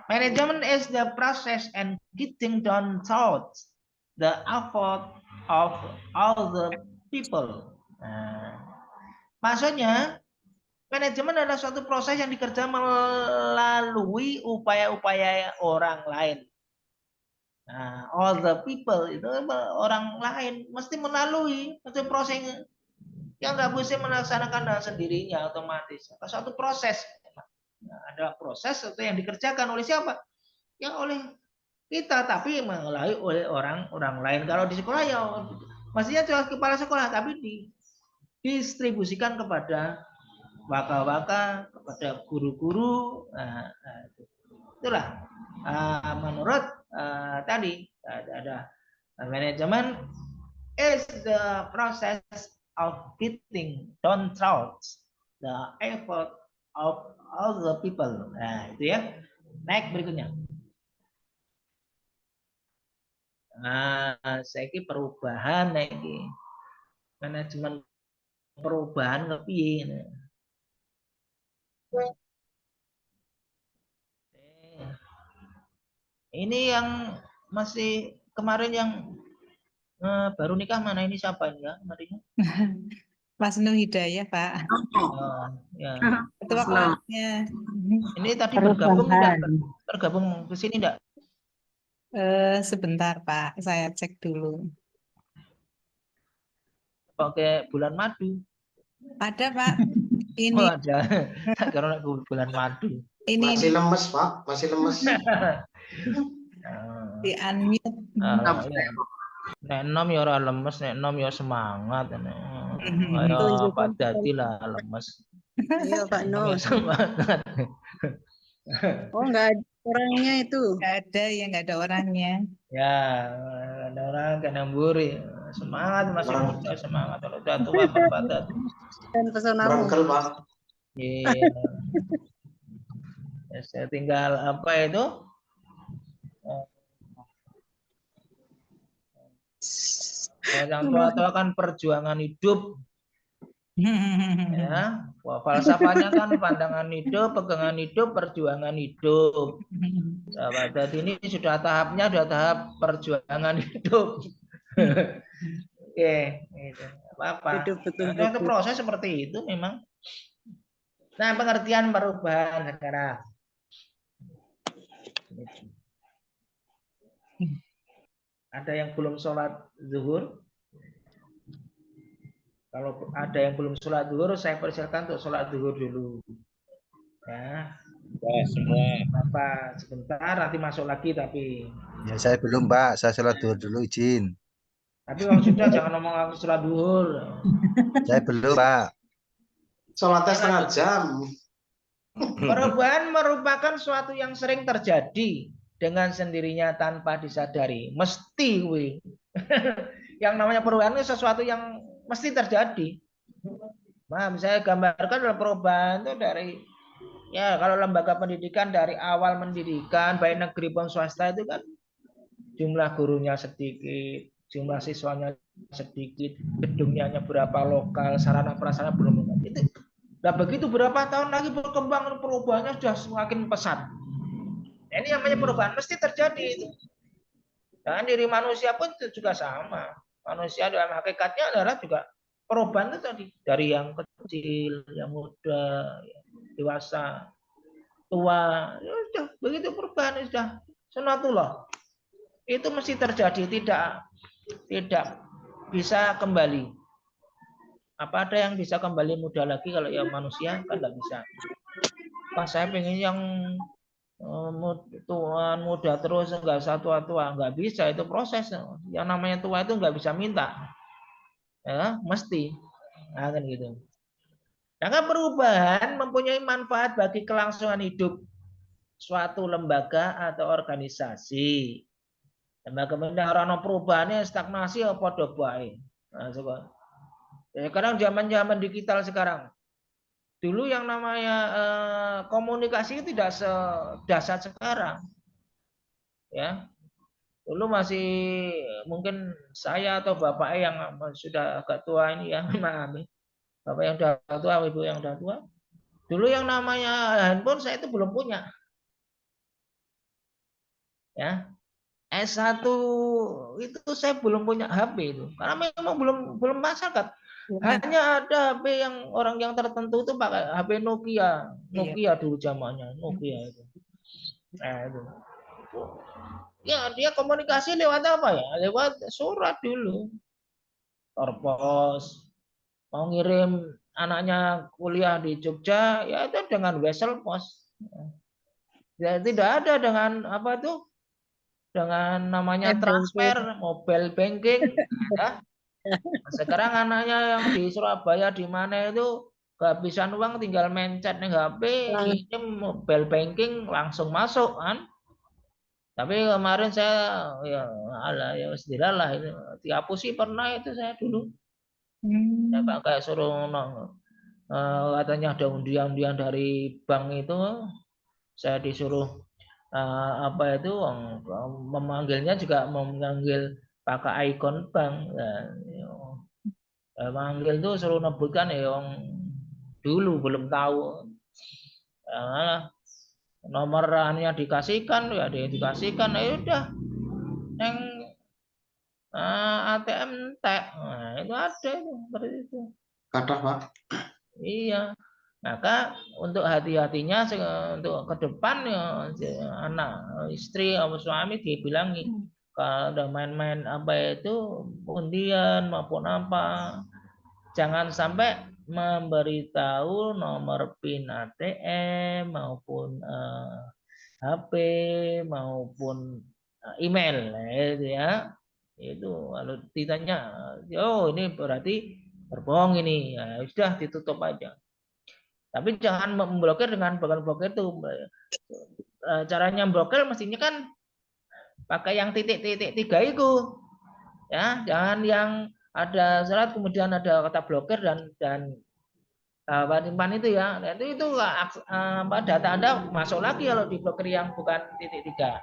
management is the process and getting down thoughts the effort of all the people. Nah, maksudnya manajemen adalah suatu proses yang dikerjakan melalui upaya-upaya orang lain. Nah, all the people itu orang lain mesti melalui satu proses yang nggak bisa melaksanakan dengan sendirinya otomatis. Suatu proses. Nah, ada proses atau yang dikerjakan oleh siapa? Ya oleh kita, tapi melalui oleh orang lain. Kalau di sekolah ya maksudnya cuma kepala sekolah, tapi didistribusikan kepada waka-waka, kepada guru-guru. Nah, itulah menurut tadi ada manajemen is the process of getting down thoughts the effort of all the people. Nah, itu ya. Next berikutnya. Nah, saya kira perubahan lagi. Manajemen perubahan kepiye. Ini yang masih kemarin yang baru nikah mana ini siapa ya kemarinnya? Mas Nur Hidayah, Pak. Oh, ya. Ketua kelasnya. Ini tadi bergabung ke sini enggak? Sebentar, Pak. Saya cek dulu. Pakai bulan madu. Ada, Pak. Ini. Oh, ada. Karena bulan madu. Ini Masih lemes, Pak. Masih lemes. di unmute. Nek nom ya ora lemes, nek nom ya semangat. Ayo Pak Dadi lah lemes. Ayo Pak Nur. Semangat. Oh, enggak ada orangnya itu. Enggak ada, ya enggak ada orangnya. Ya, ada orang kena mburi. Semangat masih muda, semangat. Kalau udah tua berbadat. Dan pesonamu. Merangkel, Pak. Iya. Ya, saya tinggal apa itu? Yang tua-tua kan perjuangan hidup. Ya, wah, falsafahnya kan pandangan hidup, pegangan hidup, perjuangan hidup. Sahabat ini sudah tahapnya, sudah tahap perjuangan hidup. Oke, itu apa-apa. Itu proses seperti itu memang. Nah, pengertian perubahan sekarang. Ada yang belum sholat zuhur? Kalau ada yang belum sholat zuhur, saya persilakan untuk sholat zuhur dulu. Ya. Semua. Bapak sebentar, nanti masuk lagi tapi. Ya saya belum, Pak. Saya sholat zuhur dulu, izin. Tapi kalau sudah jangan ngomong aku sholat zuhur. Saya belum, Pak. Sholatnya setengah jam. Perubahan merupakan suatu yang sering terjadi dengan sendirinya tanpa disadari. Mesti, wih. Yang namanya perubahan itu sesuatu yang mesti terjadi. Nah, saya gambarkan dalam perubahan itu dari ya kalau lembaga pendidikan dari awal pendidikan baik negeri maupun swasta itu kan jumlah gurunya sedikit, jumlah siswanya sedikit, gedungnya hanya berapa lokal, sarana prasarana belum itu. Nah begitu berapa tahun lagi berkembang perubahannya sudah semakin pesat. Nah, ini namanya perubahan mesti terjadi itu. Dan diri manusia pun juga sama. Manusia dalam hakikatnya adalah juga perubahan itu tadi dari yang kecil, yang muda, dewasa, tua, ya sudah begitu perubahan sudah sunatullah. Itu mesti terjadi, tidak bisa kembali. Apa ada yang bisa kembali muda lagi kalau yang manusia kan nggak bisa. Pas saya pengen yang tuan muda terus nggak usah tua-tua, nggak bisa, itu proses. Yang namanya tua itu nggak bisa minta, ya mesti, nah, kan gitu. Maka perubahan mempunyai manfaat bagi kelangsungan hidup suatu lembaga atau organisasi. Bagaimana orang perubahannya stagnasi apa padha bae. Nah, sekarang zaman-zaman digital sekarang. Dulu yang namanya komunikasi tidak sedasar sekarang. Ya. Dulu masih mungkin saya atau bapak yang sudah agak tua ini ya memahami. Bapak yang udah tua, ibu yang udah tua. Dulu yang namanya handphone saya itu belum punya. Ya. S1 itu saya belum punya HP itu. Karena memang belum masyarakat. Hanya ada HP yang orang yang tertentu itu pakai HP Nokia. Nokia dulu zamannya, Nokia itu. Nah, itu. Ya, dia komunikasi lewat apa ya? Lewat surat dulu. Korpos. Mau ngirim anaknya kuliah di Jogja, ya itu dengan Wesel Pos. Ya, tidak ada dengan apa tuh? Dengan namanya transfer, mobile banking. Ya. Sekarang anaknya yang di Surabaya di mana itu kehabisan uang tinggal mencet nih HP, ngirim mobile banking langsung masuk kan. Tapi kemarin saya ya alah ya lah itu dihapusi pernah itu saya dulu. Saya pakai suruh katanya ada undian-undian dari bank itu, saya disuruh apa itu memanggilnya juga memanggil pakai ikon bank. Manggil tuh suruh nebutkan ya yang dulu belum tahu. Nomornya dikasihkan ya dikasihkan ya udah yang ATM tag. Nah, itu ada itu seperti itu. Kathah, Pak. Iya. Maka untuk hati-hatinya untuk ke depan ya anak istri atau suami dibilangi kalau udah main-main apa itu undian maupun apa jangan sampai memberitahu nomor PIN ATM maupun HP maupun email itu ya. Itu kalau ditanya, oh ini berarti berbohong ini, ya sudah ditutup aja. Tapi jangan memblokir dengan blokir itu. Caranya memblokir mestinya kan pakai yang titik-titik 3 itu. Ya, jangan yang ada syarat kemudian ada kata blokir dan pan itu ya. Itu data Anda masuk lagi kalau diblokir yang bukan titik 3.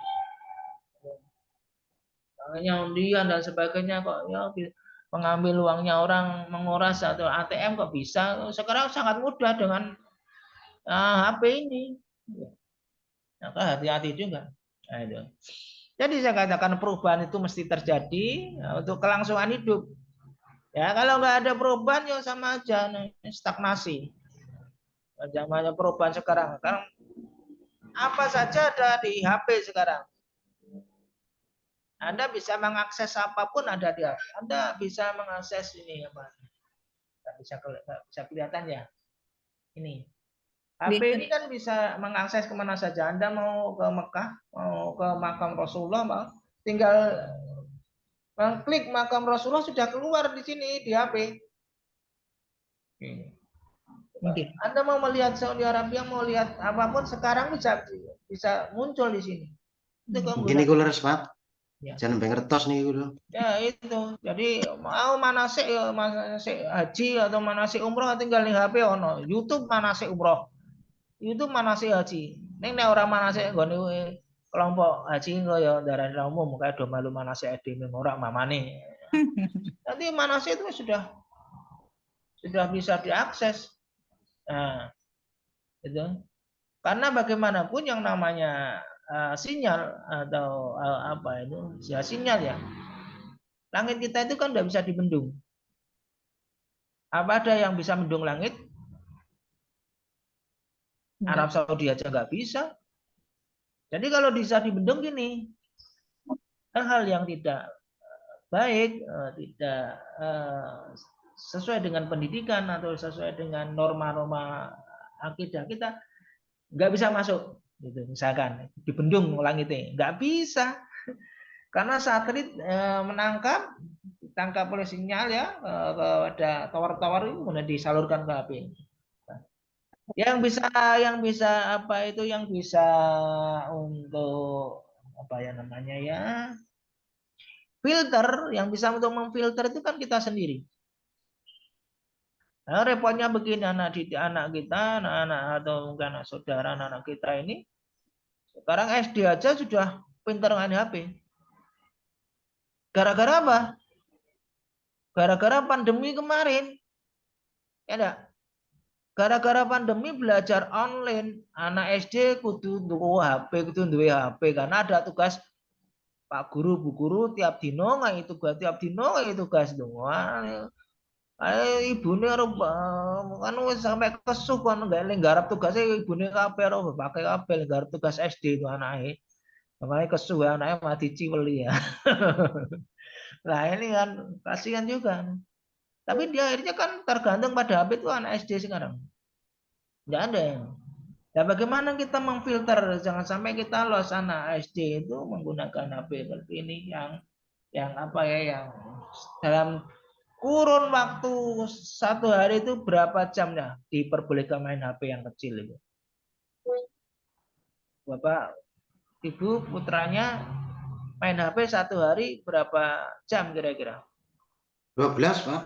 Makanya undian dan sebagainya kok ya mengambil uangnya orang, menguras atau ATM kok bisa. Sekarang sangat mudah dengan HP ini. Maka hati-hati juga. Nah, itu. Jadi saya katakan perubahan itu mesti terjadi untuk kelangsungan hidup. Ya kalau nggak ada perubahan ya sama aja stagnasi. Zamannya perubahan sekarang. Sekarang apa saja ada di HP sekarang. Anda bisa mengakses apapun ada di HP. Anda bisa mengakses ini apa? Bisa kelihatan ya. Ini. HP ini kan bisa mengakses kemana saja. Anda mau ke Mekah, mau ke makam Rasulullah, tinggal klik makam Rasulullah sudah keluar di sini di HP. Anda mau melihat Saudi Arabia, mau lihat apapun sekarang bisa muncul di sini. Begini kuleres, Pak. Ya. Jangan ngertos nih dulu. Ya itu. Jadi mau manasik haji atau manasik umroh tinggal di HP ono. YouTube manasik umroh. YouTube manasik haji. Ning nek ora manasik nggone kelompok haji kaya darah umum kayak do malu manasik edeme ora mamane. Nanti manasik itu sudah bisa diakses. Nah, itu. Karena bagaimanapun yang namanya sinyal atau apa itu ya sinyal ya. Langit kita itu kan tidak bisa dibendung. Apa ada yang bisa mendung langit? Arab Saudi aja nggak bisa. Jadi kalau bisa dibendung gini, hal-hal yang tidak baik, tidak sesuai dengan pendidikan atau sesuai dengan norma-norma akidah kita nggak bisa masuk. Gitu, misalkan dibendung langitnya nggak bisa karena satelit menangkap ditangkap oleh sinyal ya ada tower-tower itu kemudian disalurkan ke HP. Yang bisa apa itu yang bisa untuk apa ya namanya ya filter, yang bisa untuk memfilter itu kan kita sendiri. Nah, repotnya begini, anak kita, anak-anak atau mungkin anak saudara, anak kita ini sekarang SD aja sudah pintar main HP. Gara-gara apa? Gara-gara pandemi kemarin. Ya enggak? Gara-gara pandemi belajar online, anak SD kudu duwe HP karena ada tugas Pak Guru, Bu Guru tiap dino ngai tugas dong. Ibune kan wis sampai kesuh kan nggarap tugasnya ibune kabeh ora pakai kabeh nggarap tugas SD itu anake. Makanya kesuh anaknya mati ciweli ya. Nah ini kan kasihan juga. Tapi dia akhirnya kan tergantung pada HP itu anak SD sekarang. Nggak ada yang. Ya bagaimana kita memfilter jangan sampai kita los anak SD itu menggunakan HP seperti ini yang apa ya yang dalam kurun waktu 1 hari itu berapa jamnya diperbolehkan main HP yang kecil itu? Bapak, Ibu, putranya main HP 1 hari berapa jam kira-kira? 12, Pak.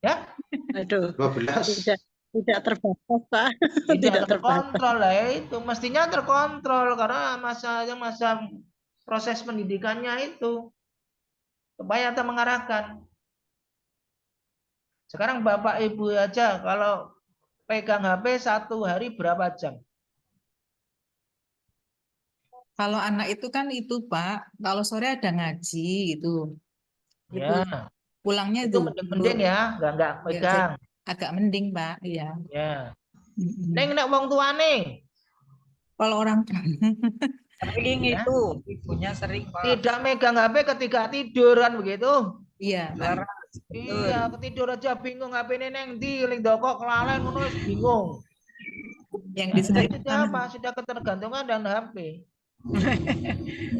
Ya? Aduh, 12. tidak terbatas, Pak. Tidak terkontrol lah itu. Mestinya terkontrol karena masa proses pendidikannya itu supaya kita mengarahkan. Sekarang Bapak Ibu aja kalau pegang HP 1 hari berapa jam? Kalau anak itu kan itu Pak, kalau sore ada ngaji itu. Ya. Pulangnya itu mending ya, enggak pegang. Agak mending Pak, iya. Ya. Neng nek wong tuane. Kalau orang sering ya. Itu ibunya sering Pak. Tidak megang HP ketika tidur kan begitu? Iya. Iya, ketidur aja bingung HP neng di ling dokok kelalen ngono bingung. Yang dicari itu apa? Sudah ketergantungan dengan HP.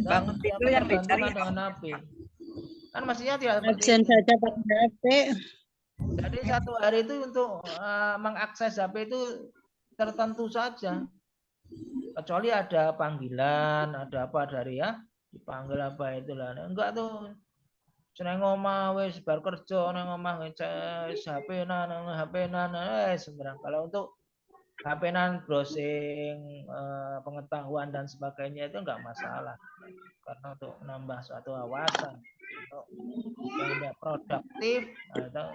Bangun tidur yang dicari dengan HP. Kan mestinya tidak Absen saja pakai HP. Jadi 1 hari itu untuk mengakses HP itu tertentu saja. Kecuali ada panggilan, ada apa dari ya, dipanggil apa itulah. Enggak tuh. Seneng omah wis bar kerja nang omah ngecek HP-nan sembarang. Kalau untuk HP-nan browsing pengetahuan dan sebagainya itu enggak masalah. Karena untuk menambah suatu wawasan yang tidak produktif atau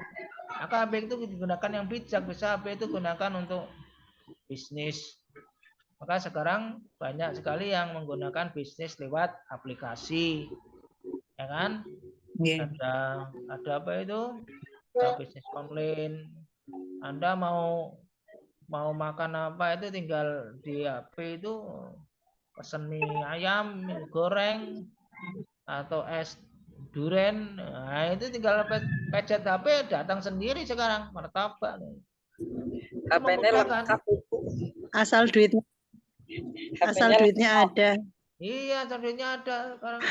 maka HP itu digunakan yang bijak. Bisa HP itu gunakan untuk bisnis. Maka sekarang banyak sekali yang menggunakan bisnis lewat aplikasi, ya kan? Yeah. Ada apa itu? Ada bisnis online. Anda mau makan apa itu tinggal di HP itu pesen mie ayam, mie goreng atau es duren. Nah, itu tinggal pencet HP datang sendiri sekarang martabak. HP-nya lengkap. Asal duitnya ada. Iya, duitnya ada. Sekarang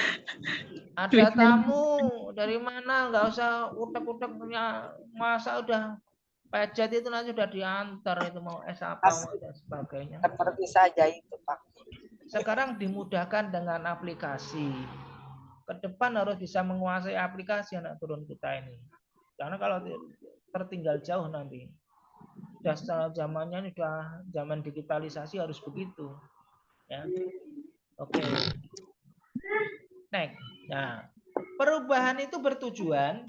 ada tamu dari mana, nggak usah utek-utek punya masa udah pencet itu nanti sudah diantar itu mau es apa mau dan sebagainya. Seperti saja itu Pak. Sekarang dimudahkan dengan aplikasi. Ke depan harus bisa menguasai aplikasi anak turun kita ini. Karena kalau tertinggal jauh nanti. Sudah secara zamannya sudah zaman digitalisasi harus begitu. Ya. Oke. Next. Nah, perubahan itu bertujuan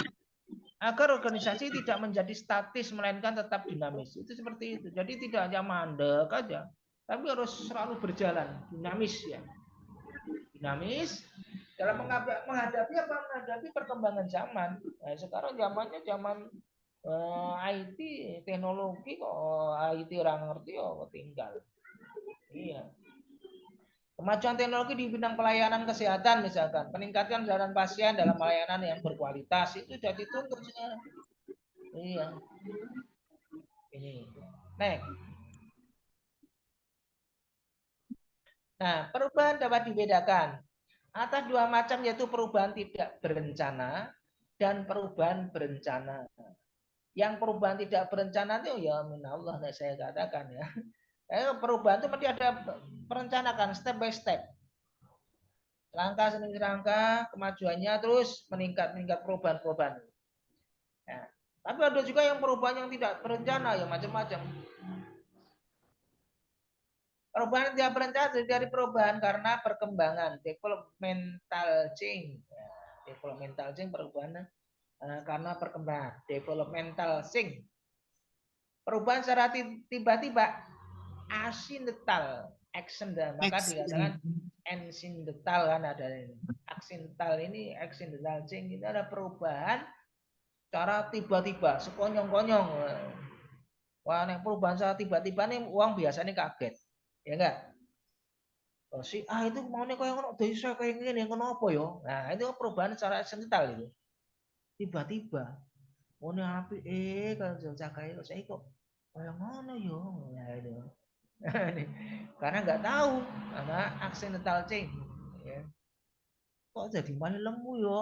agar organisasi tidak menjadi statis melainkan tetap dinamis. Itu seperti itu. Jadi tidak hanya mandek aja, tapi harus selalu berjalan, dinamis ya. Dinamis dalam menghadapi perkembangan zaman. Nah, sekarang zamannya zaman IT, teknologi kok IT orang ngerti kok tinggal. Iya. Kemajuan teknologi di bidang pelayanan kesehatan misalkan, peningkatan kesehatan pasien dalam pelayanan yang berkualitas itu sudah dituntut sekarang. Iya. Ini. Next. Nah, perubahan dapat dibedakan atas 2 macam yaitu perubahan tidak berencana dan perubahan berencana. Yang perubahan tidak berencana itu ya minallah saya katakan ya. Perubahan itu mesti ada perencanaan step by step. Langkah demi langkah kemajuannya terus meningkat perubahan. Ya. Tapi ada juga yang perubahan yang tidak berencana, yang macam-macam. Perubahan tidak berencana dari perubahan karena perkembangan, developmental change. Ya, developmental change perubahan karena perkembangan, developmental change. Perubahan secara tiba-tiba, accidental, maka dikatakan accidental kan ada ini. Accidental change itu ada perubahan cara tiba-tiba, sekonyong-konyong. Wah, nek perubahan secara tiba-tiba nih uang biasanya kaget. Ya enggak? Oh, si itu maunya kayak ngono, desa kayak ngene ngono apa ya? Nah, itu perubahan secara accidental itu. Tiba-tiba. Mau apik kalau jakae kok saya kok kayak ngono ya. Nah, itu. Karena nggak tahu karena accidental change. Ya. Kok jadi malah lemu ya?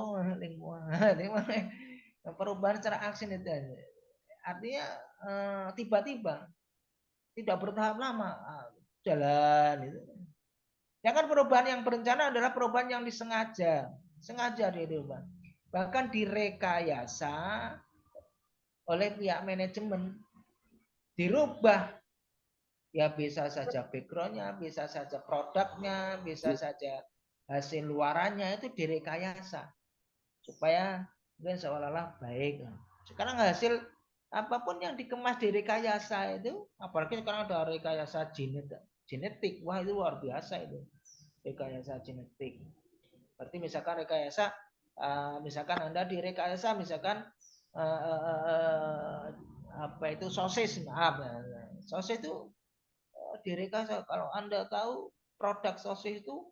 Perubahan secara accidental. Artinya tiba-tiba, tidak bertahap lama, jalan itu. Jangan perubahan yang berencana adalah perubahan yang disengaja, dirubah, bahkan direkayasa oleh pihak manajemen, dirubah. Ya bisa saja backgroundnya, bisa saja produknya, bisa saja hasil luarannya itu direkayasa supaya mungkin seolah-olah baik. Sekarang hasil apapun yang dikemas direkayasa itu, apalagi sekarang ada rekayasa genetik, wah itu luar biasa itu rekayasa genetik. Berarti misalkan rekayasa, misalkan Anda direkayasa, misalkan apa itu sosis, sosis itu direkayasa. Kalau Anda tahu produk sosis itu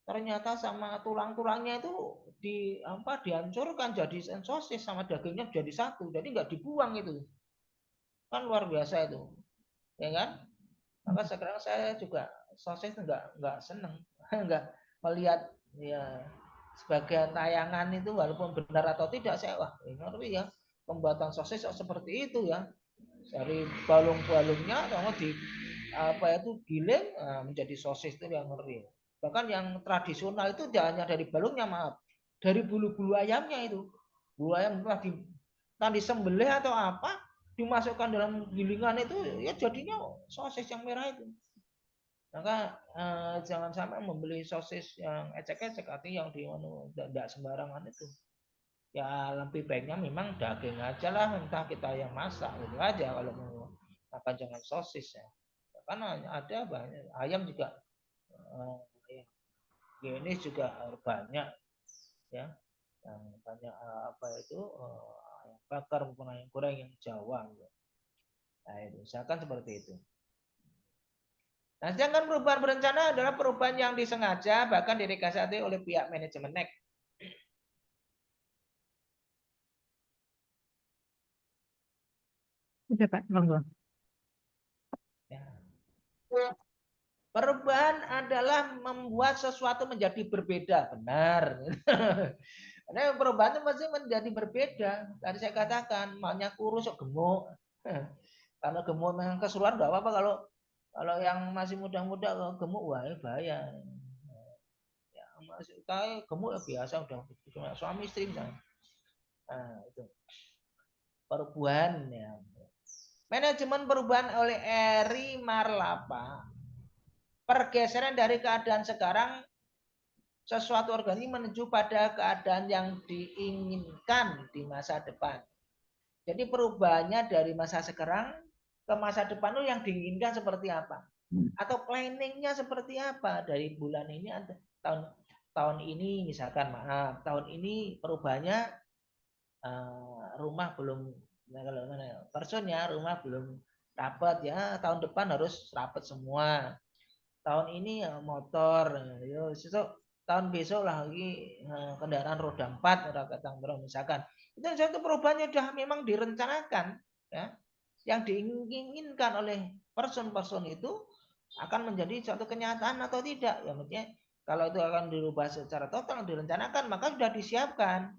ternyata sama tulang-tulangnya itu dihancurkan jadi sosis, sama dagingnya jadi satu, jadi nggak dibuang itu, kan luar biasa itu, ya kan? Maka sekarang saya juga sosis nggak seneng, nggak melihat ya sebagai tayangan itu walaupun benar atau tidak, saya ngeri ya pembuatan sosis seperti itu ya, dari balung-balungnya atau di giling menjadi sosis itu yang ngeri. Bahkan yang tradisional itu tidak hanya dari balungnya, maaf, dari bulu-bulu ayamnya itu. Bulu ayam entah disembelih atau apa, dimasukkan dalam gilingan itu, ya jadinya sosis yang merah itu. Maka jangan sampai membeli sosis yang ecek-ecek, artinya yang tidak sembarangan itu. Ya lebih baiknya memang daging aja lah, entah kita yang masak gitu aja kalau mau makan, jangan sosis ya. Karena ada banyak ayam juga, jenis juga banyak ya, yang banyak ayam bakar maupun ayam goreng yang Jawa. Nah itu misalkan seperti itu. Nah, sedangkan perubahan berencana adalah perubahan yang disengaja bahkan direkayasa oleh pihak manajemen NEC. Udah Pak, monggo. Ya. Perubahan adalah membuat sesuatu menjadi berbeda, benar. Karena perubahan itu pasti menjadi berbeda. Tadi saya katakan, maunya kurus kok gemuk. Kalau gemuk memang keseluruhan nggak apa-apa, kalau yang masih muda-muda kalau gemuk, wah bahaya. Ya, masih kayak gemuk ya biasa, udah cuma suami istri misalnya. Nah, itu perubahan ya. Manajemen perubahan oleh Eri Marlapa. Pergeseran dari keadaan sekarang sesuatu organisme menuju pada keadaan yang diinginkan di masa depan. Jadi perubahannya dari masa sekarang ke masa depan itu yang diinginkan seperti apa? Atau planningnya seperti apa? Dari bulan ini, tahun ini misalkan, maaf, tahun ini perubahannya rumah belum, kalau person ya, rumah belum rapat ya, tahun depan harus rapat semua. Tahun ini motor, tahun besok lagi kendaraan roda 4, roda ketang misalkan. Itu satu perubahannya sudah memang direncanakan ya. Yang diinginkan oleh person itu akan menjadi suatu kenyataan atau tidak. Ya maksudnya kalau itu akan dirubah secara total, direncanakan, maka sudah disiapkan.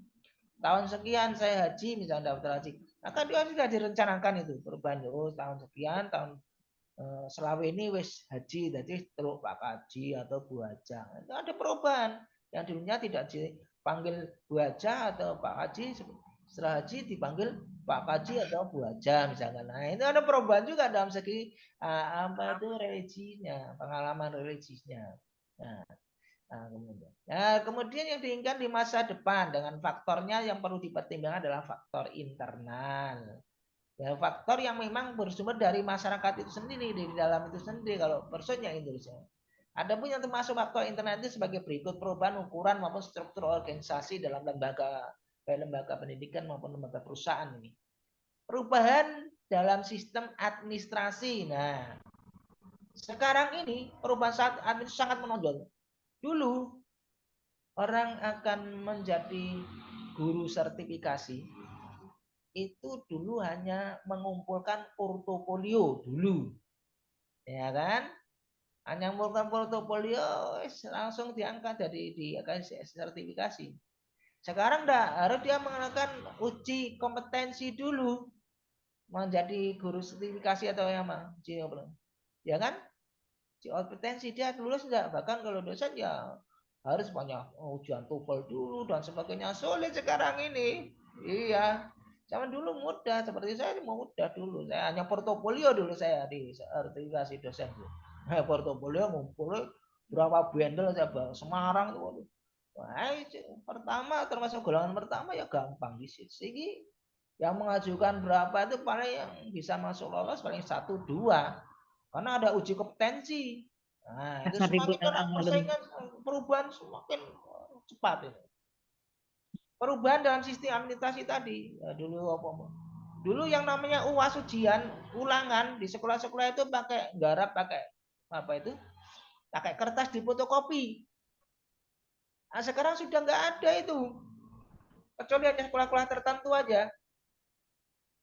Tahun sekian saya haji, misalnya daftar haji. Maka dia sudah direncanakan itu perubahan. Oh, tahun sekian, tahun selawe ini wis haji, jadi teluk Pak Haji atau Bu Haja. Itu ada perubahan. yang dulunya tidak dipanggil Bu Haja atau Pak Haji, setelah haji dipanggil Pak Haji atau Bu Haja misalkan. Nah, itu ada perubahan juga dalam segi apa itu religinya, pengalaman religinya. Kemudian yang diinginkan di masa depan dengan faktornya yang perlu dipertimbangkan adalah faktor internal. Ya, faktor yang memang bersumber dari masyarakat itu sendiri, di dalam itu sendiri kalau persnya Indonesia. Adapun yang termasuk faktor internal itu sebagai berikut: perubahan ukuran maupun struktur organisasi dalam lembaga pendidikan maupun lembaga perusahaan ini. Perubahan dalam sistem administrasi. Nah, sekarang ini perubahan saat administrasi sangat menonjol. Dulu orang akan menjadi guru sertifikasi itu dulu hanya mengumpulkan portofolio dulu, ya kan? Hanya mengumpulkan portofolio langsung diangkat dari di sertifikasi. Sekarang harus dia mengenakan uji kompetensi dulu menjadi guru sertifikasi atau yang mana, ya kan? Uji kompetensi dia lulus enggak, bahkan kalau dosen ya harus banyak ujian TOEFL dulu dan sebagainya. Sulit sekarang ini, iya. Zaman dulu mudah, seperti saya mudah dulu. Saya hanya portofolio dulu saya di sertifikasi dosen. Portofolio ngumpul berapa bundle saya bawa Semarang tuh. Wah, pertama termasuk golongan pertama ya gampang di sini. Yang mengajukan berapa itu paling yang bisa masuk lolos paling 1-2. Karena ada uji kompetensi. Nah, itu semakin persaingan perubahan semakin cepat itu. Perubahan dalam sistem administrasi tadi ya, dulu yang namanya UAS ujian ulangan di sekolah-sekolah itu pakai apa itu, pakai kertas difotokopi. Nah, sekarang sudah nggak ada itu, kecuali hanya sekolah-sekolah tertentu aja.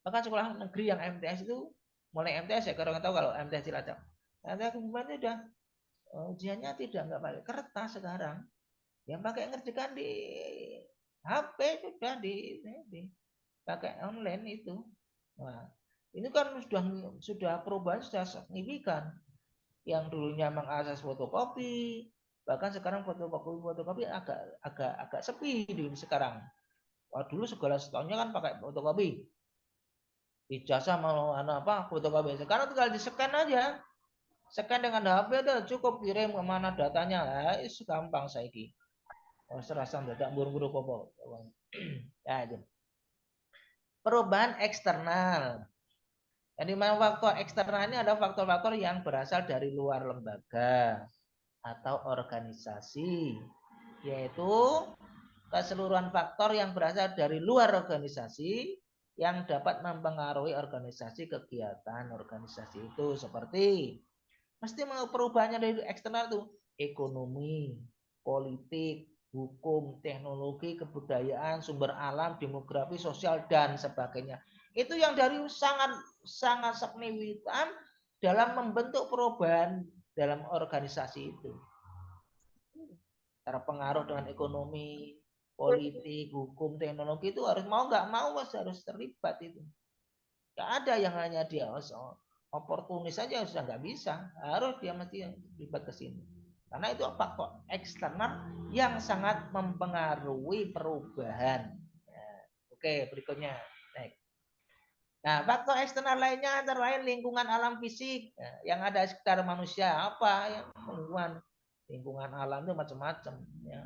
Bahkan sekolah negeri yang MTS itu mulai MTS ya, kalau MTS Cilacap, MTS kemudian udah ujiannya nggak pakai kertas sekarang, yang pakai ngerjakan di HP sudah di pakai online itu. Nah, ini kan sudah perubahan sudah signifikan. Yang dulunya mengakses fotokopi, bahkan sekarang fotokopi agak sepi dulu sekarang. Wah, dulu segala sesuatunya kan pakai fotokopi. Ijazah mau fotokopi. Sekarang tinggal di-scan aja. Scan dengan HP udah cukup, kirim kemana datanya. Nah, itu gampang saiki. Serasa dadak buru-buru popo. Ya, itu. Perubahan eksternal. Jadi memang faktor eksternal ini ada faktor-faktor yang berasal dari luar lembaga atau organisasi, yaitu keseluruhan faktor yang berasal dari luar organisasi yang dapat mempengaruhi organisasi, kegiatan organisasi itu, seperti mesti perubahannya dari eksternal itu ekonomi, politik, hukum, teknologi, kebudayaan, sumber alam, demografi, sosial dan sebagainya. Itu yang dari sangat signifikan dalam membentuk perubahan dalam organisasi itu. Terpengaruh dengan ekonomi, politik, hukum, teknologi itu harus mau nggak mau harus terlibat itu. Nggak ada yang hanya dia oportunis saja sudah nggak bisa, harus dia mesti terlibat ke sini. Karena itu faktor eksternal yang sangat mempengaruhi perubahan. Oke, berikutnya. Nah, faktor eksternal lainnya antara lain lingkungan alam fisik yang ada di sekitar manusia. Apa yang lingkungan alam itu macam-macam. Ya.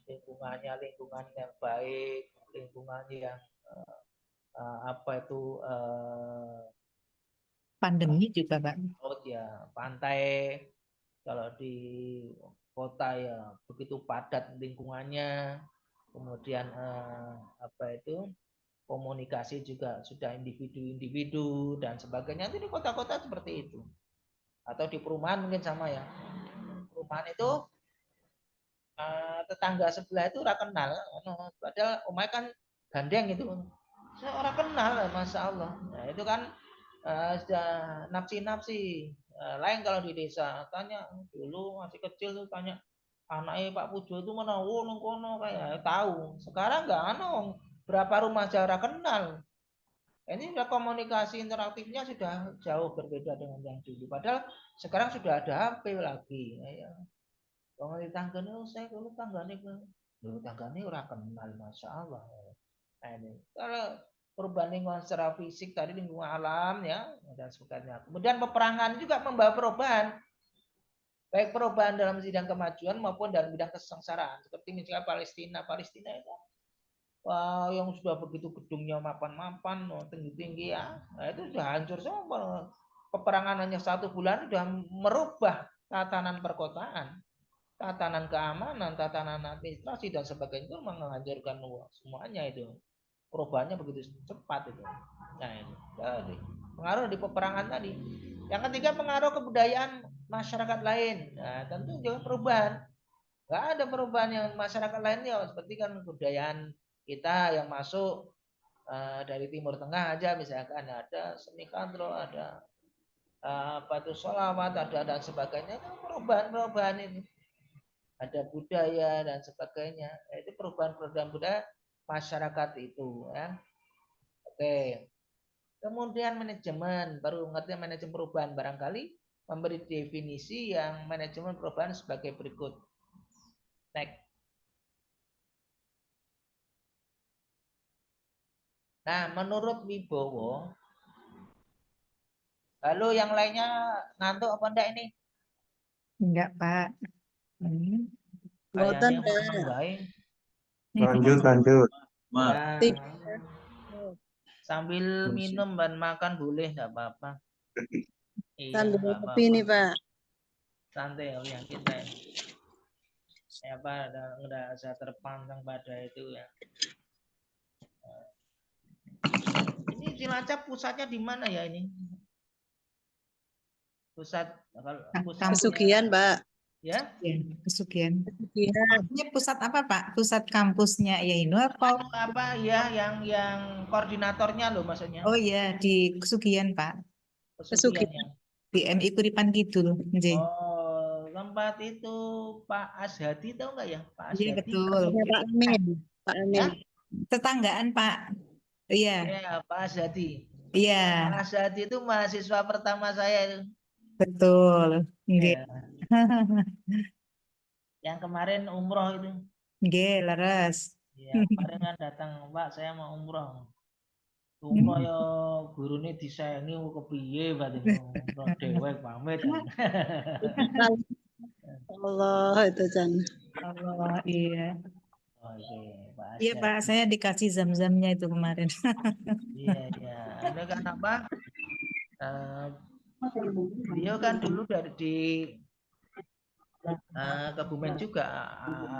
Lingkungan yang baik, lingkungan yang pandemi juga, Pak. Ya, pantai. Kalau di kota ya begitu padat lingkungannya, kemudian komunikasi juga sudah individu-individu dan sebagainya. Itu di kota-kota seperti itu. Atau di perumahan mungkin sama ya. Perumahan itu tetangga sebelah itu orang kenal, padahal omai kan gandeng itu, orang kenal, masya Allah. Nah, itu kan sudah nafsi-nafsi. Lain kalau di desa, tanya dulu masih kecil tuh tanya anaknya Pak Pujo itu mana, nang kono kayak tahu. Sekarang nggak berapa rumah jarak kenal. Ini sudah komunikasi interaktifnya sudah jauh berbeda dengan yang dulu. Padahal sekarang sudah ada HP lagi. Ya. Wong ditanggane saya kulo tanggane lho tanggane ora kenal masyaallah. Nah, ini. Kalau perubahan lingkungan secara fisik tadi lingkungan alam ya dan sebagainya. Kemudian peperangan juga membawa perubahan. Baik perubahan dalam bidang kemajuan maupun dalam bidang kesengsaraan. Seperti misalnya Palestina itu wah, yang sudah begitu gedungnya mapan-mapan, tinggi-tinggi ya. Nah, itu sudah hancur semua. Peperangan hanya 1 bulan sudah merubah tatanan perkotaan, tatanan keamanan, tatanan administrasi dan sebagainya itu menghancurkan semuanya itu. Perubahannya begitu cepat itu. Nah, ini jadi pengaruh di peperangan tadi. Yang ketiga pengaruh kebudayaan masyarakat lain. Nah, tentu juga perubahan. Nggak ada perubahan yang masyarakat lainnya seperti kan kebudayaan kita yang masuk dari Timur Tengah aja misalkan ada seni kadro, ada batu sholawat, ada dan sebagainya itu perubahan ini. Ada budaya dan sebagainya. Itu perubahan budaya masyarakat itu ya. Oke. Kemudian manajemen, baru ngerti manajemen perubahan barangkali memberi definisi yang manajemen perubahan sebagai berikut. Next. Nah, menurut Wibowo, lalu yang lainnya ngantuk apa enggak ini? Enggak, Pak. Boten, Kayaknya Pak. baik. Lanjut. Ya, sambil minum dan makan boleh, enggak apa-apa. Iya, Sambil enggak ngopi nih, apa-apa. Pak. Santai yang kita. Ya, Pak, udah saya terpandang pada itu ya. Ini Cilacap pusatnya di mana ya ini? Pusat Pesugihan, Pak. Ya? Pesugihan. Pesugihan. Ini pusat apa, Pak? Pusat kampusnya ya ini apa ya yang koordinatornya loh maksudnya? Oh iya, di Pesugihan, Pak. Pesugihannya. Di MI Kuripan Kidul. Oh, tempat itu Pak Ashadi tahu nggak ya? Pak Ashadi. Iya, betul. Pak Amin. Pak Amin. Ya? Tetanggaan, Pak. Iya. Iya, Pak Ashadi. Iya. Pak Ashadi itu mahasiswa pertama saya itu. Betul. Ya. Yang kemarin umroh itu. Nggih, leres. Ya, kemarin kan datang, Pak, saya mau umroh. Umroh ya gurune disayangi kepiye berarti umroh dewek pamit. Allah itu Jan. Allah, iya. Oke, Pak. Iya, Pak, saya dikasih zam-zamnya itu kemarin. Iya. Ini kan apa? Dia kan dulu dari di Kebumen juga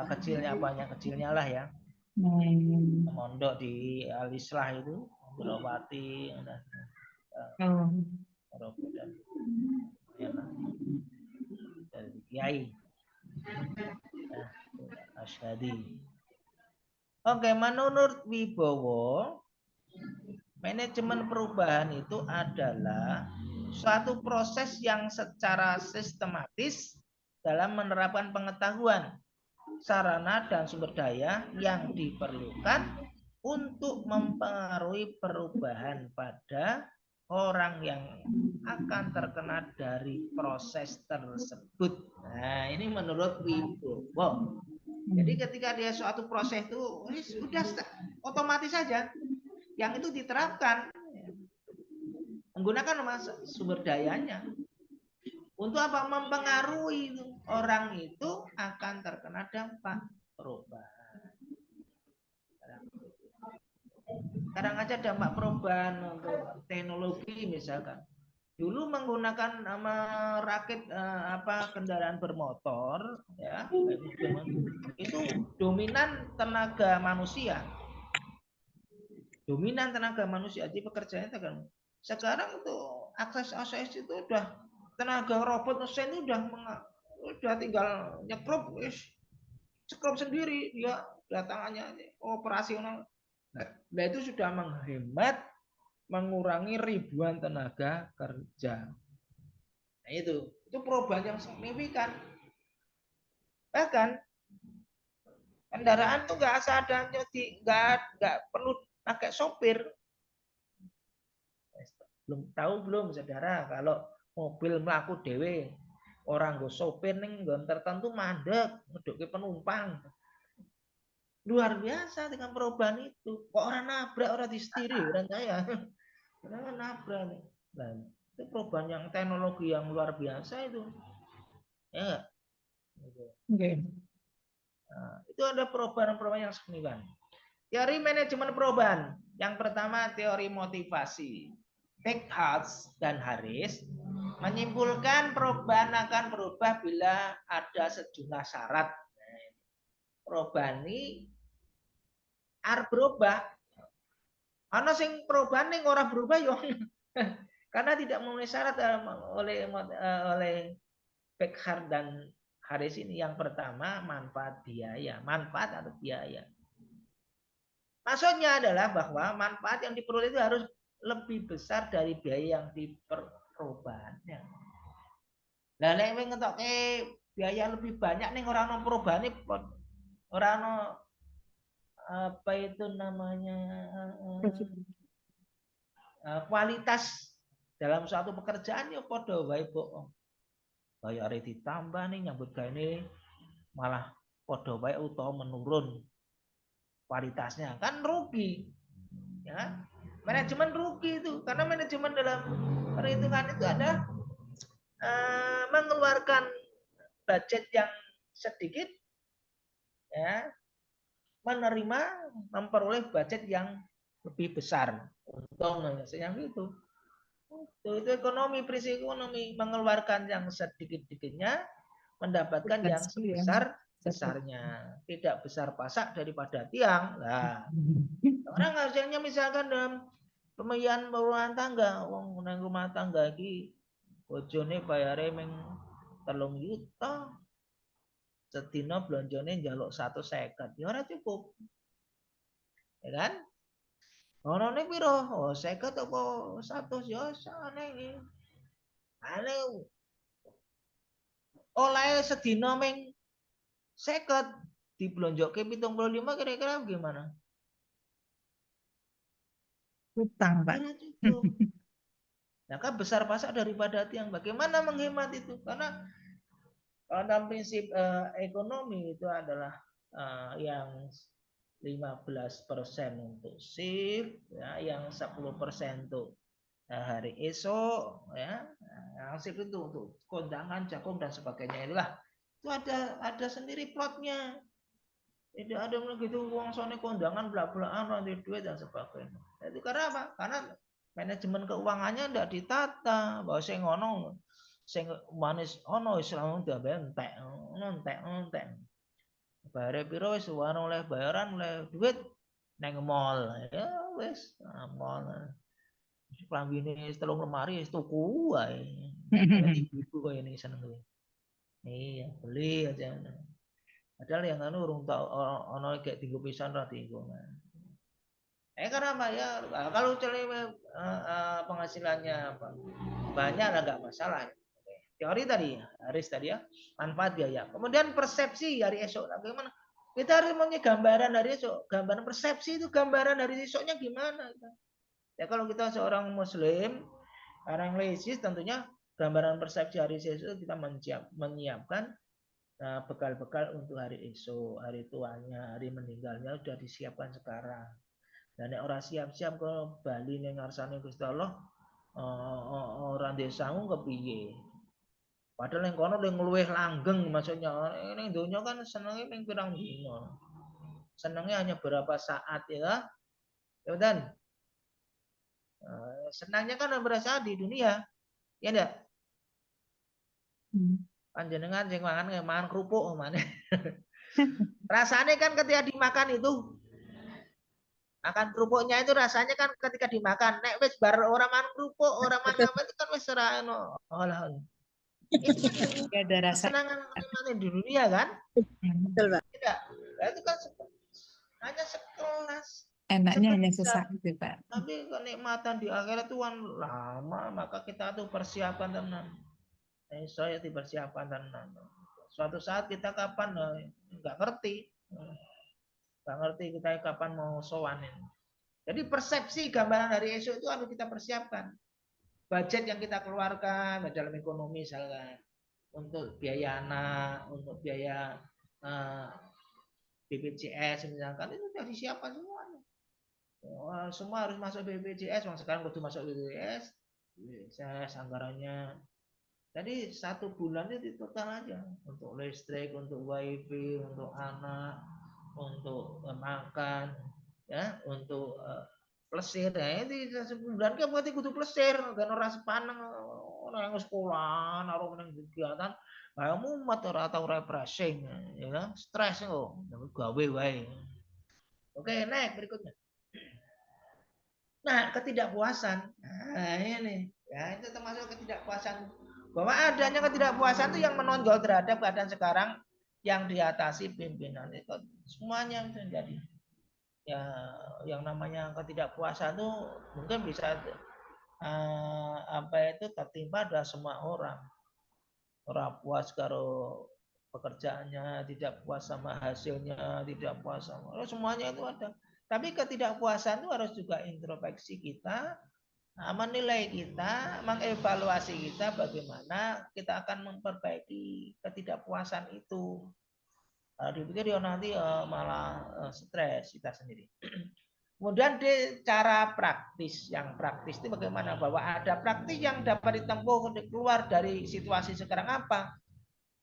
kecilnya lah ya. Mondok di Al-Islah itu, Berawati dan dari Kiai. Ashadi. Oke, menurut Wibowo, manajemen perubahan itu adalah suatu proses yang secara sistematis dalam menerapkan pengetahuan, sarana dan sumber daya yang diperlukan untuk mempengaruhi perubahan pada orang yang akan terkena dari proses tersebut. Nah, ini menurut Wibowo. Jadi ketika dia suatu proses itu sudah otomatis saja yang itu diterapkan menggunakan sumber dayanya untuk apa? Mempengaruhi orang itu akan terkena dampak perubahan. Sekarang aja dampak perubahan untuk teknologi misalkan. Dulu menggunakan rakit kendaraan bermotor ya, itu dominan tenaga manusia. Jadi pekerjaannya kan. Sekarang itu akses itu udah tenaga robot mesin itu udah tinggal nyekrup sendiri dia tangannya operasional. Nah, itu sudah menghemat, mengurangi ribuan tenaga kerja. Nah, itu perubahan yang signifikan. Bahkan kendaraan tuh nggak seadanya, nggak perlu pakai sopir. Belum saudara, kalau mobil melaku dewe Orang nggo sopir ning nggon tertentu mandek ngedukke penumpang. Luar biasa dengan perubahan itu. Kok orang nabrak, orang disetiri, orang saya. Orang nabrak nih. Nah, itu perubahan yang teknologi yang luar biasa itu. Ya. Oke. Nah, itu ada perubahan-perubahan yang signifikan. Teori manajemen perubahan. Yang pertama teori motivasi. Beckhardt dan Harris menyimpulkan perubahan akan berubah bila ada sejumlah syarat. Perubahan ini arep berubah. Ana sing perubahan ning ora berubah yo. Karena tidak memenuhi syarat oleh Beckhardt dan Harris ini. Yang pertama manfaat biaya, manfaat atau biaya. Maksudnya adalah bahwa manfaat yang diperoleh itu harus lebih besar dari biaya yang diperubahannya. Lah nek ngetokke biaya lebih banyak ning ora ono perubahan ora ono apa itu namanya kualitas dalam suatu pekerjaan ya padha wae bohong. Bayare ditambah nih nyambut gawe malah padha wae utawa menurun kualitasnya, kan rugi. Ya. Manajemen rugi itu karena manajemen dalam perhitungan itu ada mengeluarkan budget yang sedikit ya, menerima memperoleh budget yang lebih besar. Untung yang itu. Itu ekonomi, prinsip ekonomi, mengeluarkan yang sedikit-sedikitnya mendapatkan yang sebesar-besarnya. Tidak besar pasak daripada tiang. Nah, orang harusnya misalkan dalam pembiayaan rumah tangga, wong nang rumah tangga iki bojone bayare ming 3 juta. Sedina blonjone njaluk 150. Ya ora cukup. Ya kan? Onone piro? Oh, 50 apa 100 ya sakane iki. Ane oleh sedina ming 50 diblonjoke 75 kira-kira gimana? Utang, Pak. Nah, kan besar pasak daripada tiang. Bagaimana menghemat itu? Karena dalam prinsip ekonomi itu adalah yang 15% untuk shift, ya, yang 10% untuk hari esok, ya, yang shift itu untuk kondangan, jagung dan sebagainya itulah. Itu ada sendiri plotnya. Tidak ada begitu uang sone kondangan belak-belakan nanti duit dan sebagainya. Itu karena apa? Karena manajemen keuangannya tidak ditata. Bahwa sing ngono sing manis ono Islam udah entek. Bare piro wis oleh bayaran oleh duit nang mall. Ya wis mall. Klambine 3 lemari wis tuku wae. Ibu kok ini seneng kuwi. Iya, beli aja. Padahal yang anu urung tau ono kayak tinggu pisan ra tinggu. Karena apa ya? Kalau penghasilannya banyak lah nggak masalah. Teori tadi, Haris tadi ya, manfaat biaya. Kemudian persepsi hari esok. Bagaimana? Kita harus punya gambaran hari esok. Gambaran persepsi itu gambaran hari esoknya gimana? Ya kalau kita seorang Muslim, orang Lesis tentunya gambaran persepsi hari esok kita menyiapkan bekal-bekal untuk hari esok, hari tuanya, hari meninggalnya sudah disiapkan sekarang. Dan orang siap-siap ke Bali ning ngarsane Gusti Allah orang desamu kepiye. Padahal yang kono yang luwih langgeng maksudnya. Ning donya kan senenge ping pirang dina. Senengnya hanya beberapa saat ya. Ya dan senangnya kan berasa di dunia. Ya enggak? Panjenengan sing mangan kerupuk mana? Rasanya kan ketika dimakan itu makan kerupuknya itu rasanya kan ketika dimakan nek wis bar orang makan kerupuk, orang makan apa itu kan wis ora ono. Olah. Itu ada rasa kesenangan di dunia kan? Betul, Pak. Tidak. Nah, itu kan hanya sekelas. Enaknya hanya sesaat itu, Pak. Tapi kenikmatan di akhirat itu kan lama, maka kita tuh persiapkan tenan. Saya dipersiapkan tenan. Suatu saat kita kapan nggak ngerti. Nggak ngerti kita kapan mau sowanin. Jadi persepsi gambaran hari esok itu harus kita persiapkan. Budget yang kita keluarkan dalam ekonomi misalkan. untuk biaya anak, untuk biaya BPJS misalkan, itu sudah disiapkan semuanya. Semua harus masuk BPJS, sekarang kudu masuk BPJS, anggarannya. Jadi 1 bulan itu total aja untuk listrik, untuk wifi, untuk anak, untuk makan, ya, untuk plesir. Ya, itu sebulan kan berarti kudu plesir, dan orang sepaneng orang yang sekolah, naruh nang kegiatan, kamu motor atau refreshing, ya kan? Stres kok, gawe wae. Oke, next berikutnya. Nah, ketidakpuasan. Nah, ini ya, itu termasuk ketidakpuasan. Bahwa adanya ketidakpuasan itu yang menonjol terhadap keadaan sekarang yang diatasi pimpinan itu semuanya menjadi ya, yang namanya ketidakpuasan itu mungkin bisa tertimpa ada semua orang puas karo pekerjaannya, tidak puas sama hasilnya, tidak puas sama semuanya itu ada. Tapi ketidakpuasan itu harus juga introspeksi kita, menilai kita, mengevaluasi kita bagaimana kita akan memperbaiki ketidakpuasan itu. Dipikir ya nanti malah stres kita sendiri. Kemudian di cara praktis, yang praktis itu bagaimana? Bahwa ada praktis yang dapat ditempuh keluar dari situasi sekarang apa?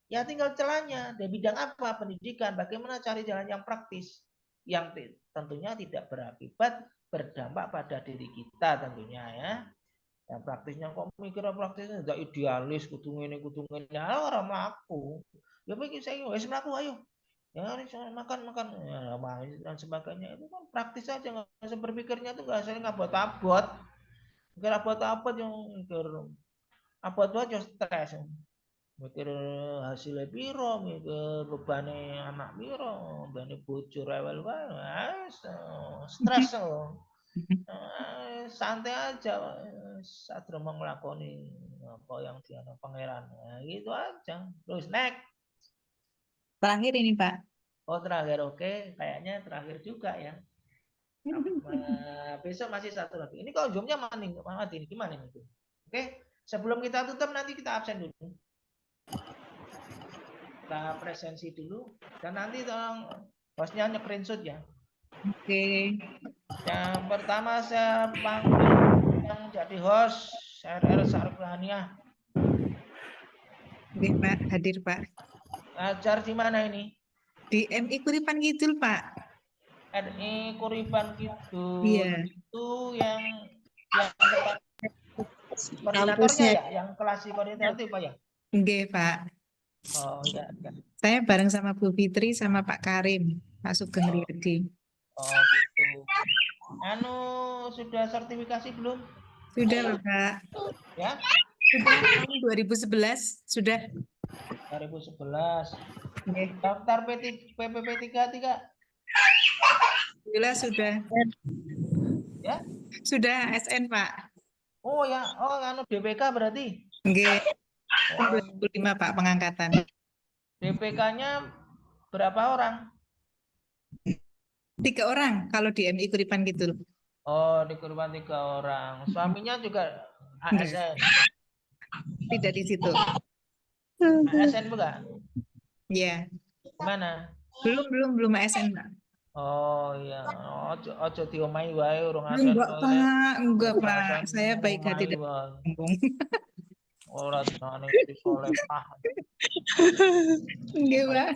Ya tinggal celahnya, di bidang apa? Pendidikan, bagaimana cari jalan yang praktis, yang tentunya tidak berakibat berdampak pada diri kita tentunya ya. Yang praktisnya kok mikir praktisnya tidak idealis, kudu ngene ya orang mlaku. Ya pikir saya wis mlaku ayo. Ya makan ya, dan sebagainya itu kan praktis saja, nggak usah berpikirnya tuh nggak usah ngabot-abot. Mikir abot-abot yang mikir abot-abot yang stres. Mikir hasilnya piro, mikir bebane anak piro, bebane bojo rewel wae, stres loh. Santai aja saat mau ngelakoni apa yang diana pangeran, gitu aja. Terus next. Terakhir ini Pak. Oh terakhir, oke, kayaknya terakhir juga ya. Besok masih satu lagi. Ini kalau zoomnya mati ini gimana nih? Oke, sebelum kita tutup nanti kita absen dulu. Kita presensi dulu dan nanti tolong hostnya nge-screenshot ya. Oke. Yang pertama saya panggil yang jadi host RR Sarfania. Oke Pak, hadir Pak. Ngajar di mana ini? Di MI Kuripan Kidul Pak. MI Kuripan Kidul. Iya. Itu yang koordinatornya ya, yang kelas koordinator Pak ya? Oke Pak. Oh iya. Saya bareng sama Bu Fitri sama Pak Karim, Pak Sugeng Riyadi. Oh gitu. Sudah sertifikasi belum? Sudah Pak. Ya? Sudah tahun 2011 sudah. 2011. Daftar PPP 33. Alhamdulillah sudah. Ya? Sudah SN Pak. Oh ya, DPK berarti. Oke. 25 Pak pengangkatan. DPK-nya berapa orang? 3 orang kalau di MI Kuripan gitu. Oh, di Kuripan 3 orang. Suaminya juga ASN. Tidak di situ. ASN bukan? Iya. Mana? Belum ASN Pak. Oh iya, ojo diomahi wae urung ASN. Enggak Pak. Saya baik hati dan sombong. Ora jane disolehah. Nggih, Pak.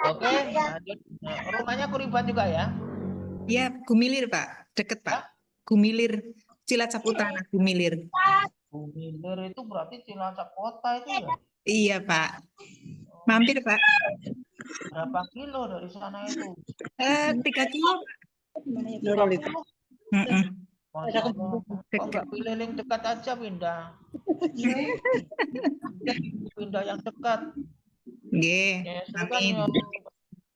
Oke, lanjut. Rumahnya Kuripan juga ya? Iya, Gumilir, Pak. Deket, Pak. Gumilir, Cilacap Utara, Gumilir. Gumilir itu berarti Cilacap kota itu ya? Iya, Pak. Mampir, Pak. Berapa kilo dari sana itu? 3 kilo. 3 kilo? Enggak keliling dekat aja pindah. Pindah yang dekat. Nggih. Amin.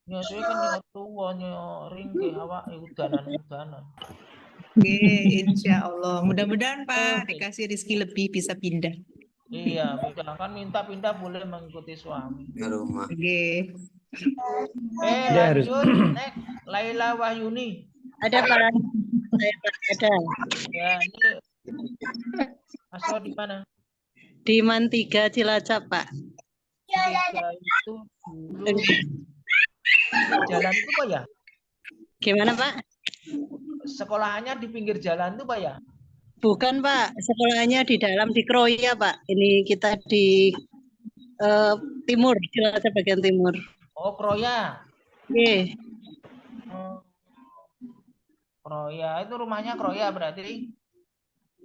Nyusuke kan tua ringkih awak udanan. Nggih, insyaallah. Mudah-mudahan Pak dikasih rezeki lebih bisa pindah. Iya, pindah kan minta-pindah boleh mengikuti suami. Di rumah. Oke. Lanjut. Next, Laila Wahyuni. Ada Pak. Ada. Ya, ini asal di mana? Di Mantiga Cilacap, Pak. Tiga itu dulu jalan itu Pak ya? Gimana, Pak? Sekolahannya di pinggir jalan itu Pak ya? Bukan, Pak. Sekolahnya di dalam di Kroya, Pak. Ini kita di timur, Cilacap bagian timur. Oh, Kroya. Oke. Kroya itu rumahnya Kroya berarti?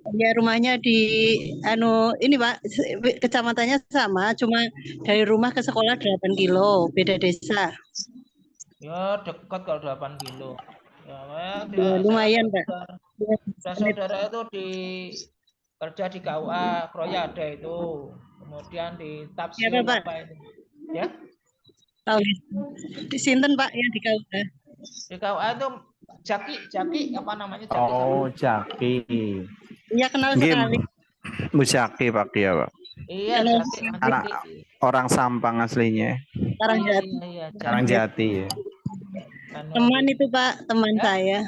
Ya, rumahnya di ini Pak, kecamatannya sama, cuma dari rumah ke sekolah 8 kilo, beda desa. Ya, dekat kalau 8 kilo. Ya, lumayan, Pak. Saudara itu kerja di KUA Kroya ada itu. Kemudian di Tapsium Pak? apa itu? Ya? Tahu di Sinten, Pak, yang di KUA. Di KUA itu Jaki apa namanya? Jaki. Oh, Jaki. Iya, kenal sekali. Bu Jaki Pak dia, Pak. Iya, Jaki. Anak orang Sampang aslinya. Orang Jati ya. Teman itu, Pak, teman saya.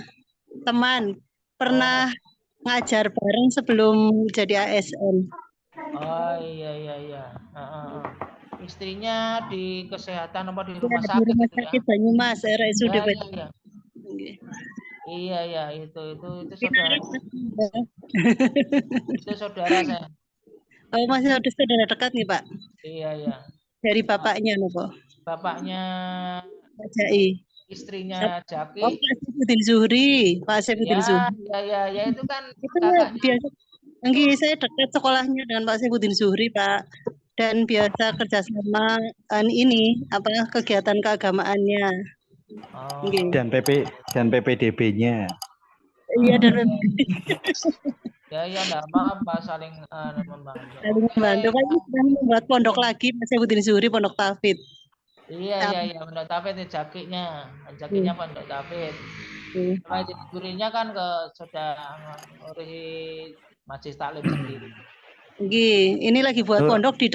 Teman pernah ngajar bareng sebelum jadi ASN. Oh iya. Istrinya di kesehatan apa di rumah sakit? Di rumah sakit Banyumas, RSUD Banyumas. Iya, itu saudara. Itu saudara saya. Oh, masih ada saudara dekat nih, Pak? Iya. Dari bapaknya, Nopo? Bapaknya Pak Jai. Istrinya Jaki. Oh, Pak Saifuddin Zuhri. Pak Saifuddin Zuhri. Ya, itu kan itu biasa. Enggak, saya dekat sekolahnya dengan Pak Saifuddin Zuhri, Pak. Dan biasa kerjasama kegiatan keagamaannya. Oh. Dan PPDB-nya. Iya, dan Ya, enggak apa-apa saling membantu. Saling membantu. Pak sedang membuat pondok lagi, Pak Saifuddin Zuhri, pondok tahfidz. Iya, pondok tahfidz itu Jakinya pondok tahfidz. Pak Zuhrinya kan ke saudara Majelis Taklim sendiri. Ini lagi buat pondok di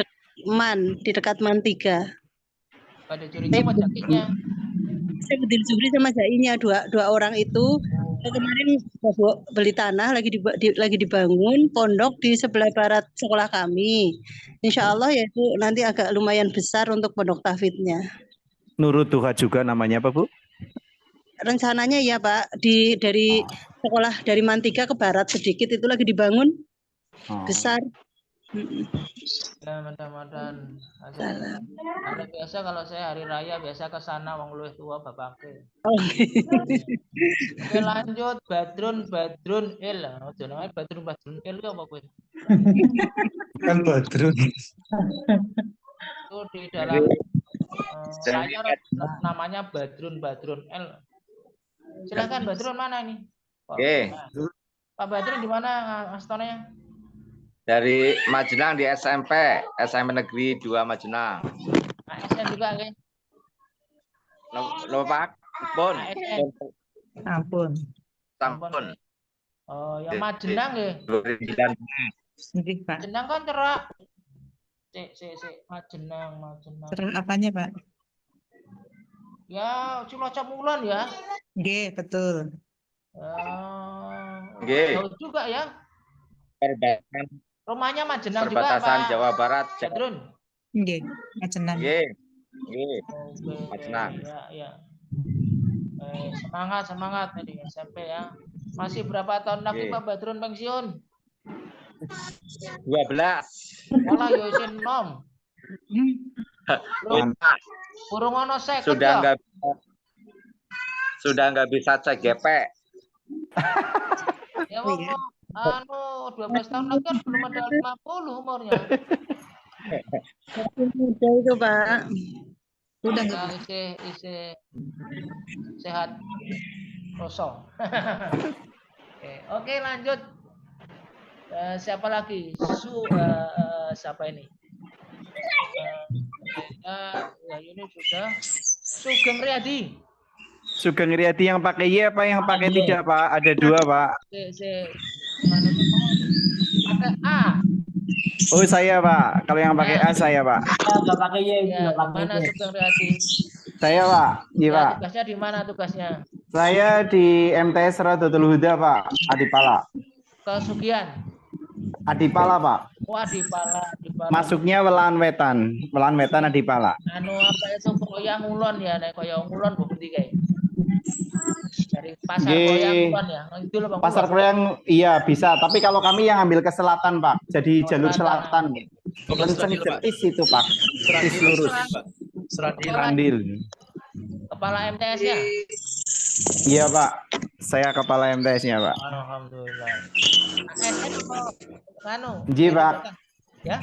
dekat Mantiga. Pada Zuhrinya sama Jakinya. Saifuddin Zuhri sama Jainya dua orang itu kemarin beli tanah lagi dibangun pondok di sebelah barat sekolah kami. Insya Allah ya itu nanti agak lumayan besar untuk pondok tahfidznya. Nurut Duha juga namanya apa, Bu? Rencananya ya Pak dari sekolah dari Mantiga ke barat sedikit itu lagi dibangun besar. Ya, mudah-mudahan. Ada biasa kalau saya hari raya biasa ke sana wong luwih tua bapake. Oke, lanjut Badrun Il. Ojo namanya Badrun Il apa kowe? Kan Badrun. Itu di dalam layar namanya Badrun Il. Silakan Badrun mana ini? Oke. Pak Badrun di mana astonanya? Dari Majenang di SMP Negeri 2 Majenang. ASN juga kan? Lo Pak, Pun. Ampun. Oh, yang Majenang ya? Majenang kan cerak. Majenang. Cerak apanya, Pak? Ya, Cilacap Mulan ya? Nggih, betul. Jauh juga ya? Perbatasan. Rumahnya Majenang Perbatasan juga, Jawa Barat. Badrun. Nggih, Majenang. Nggih. Majenang. Ya. Semangat nih SMP ya. Masih berapa tahun lagi Pak Badrun pensiun? 12. Malah yo isin nom. Burung ono seket Sudah nggak bisa CGP. Ya mau 12 tahun lagi kan belum ada 50 umurnya. Muda itu Pak. Udah isi sehat kosong. Oke, lanjut. Siapa lagi? Siapa ini? Ini sudah. Sugeng Riyadi. Sugeng Riyadi yang pakai Y apa yang pakai tidak, Pak? Ada 2, Pak. Pakai A. Oh, saya, Pak. Kalau yang pakai A saya, Pak. Enggak pakai Y. Mana Sugeng Riyadi? Saya, Pak. Iya, Pak. Tugasnya di mana tugasnya? Saya di MTS Radotul Huda, Pak. Adipala. Kesugihan. Adipala, Pak. Wah, di Pala. Masuknya Welan Wetan Adipala. Anu apa itu koya ngulon ya, nek koya ngulon Bu Putih kayak. Dari pasar koya ngulon ya. Itu loh Bang. Pasar Koyang iya bisa, tapi kalau kami yang ambil ke selatan, Pak. Jadi jalur selatan. Lenceng Jetis itu, Pak. Jetis lurus. Serandil. Kepala MTS-nya? Iya, Pak. Saya kepala MTS-nya, Pak. Alhamdulillah. ASN anu? Ji, Pak. Ya?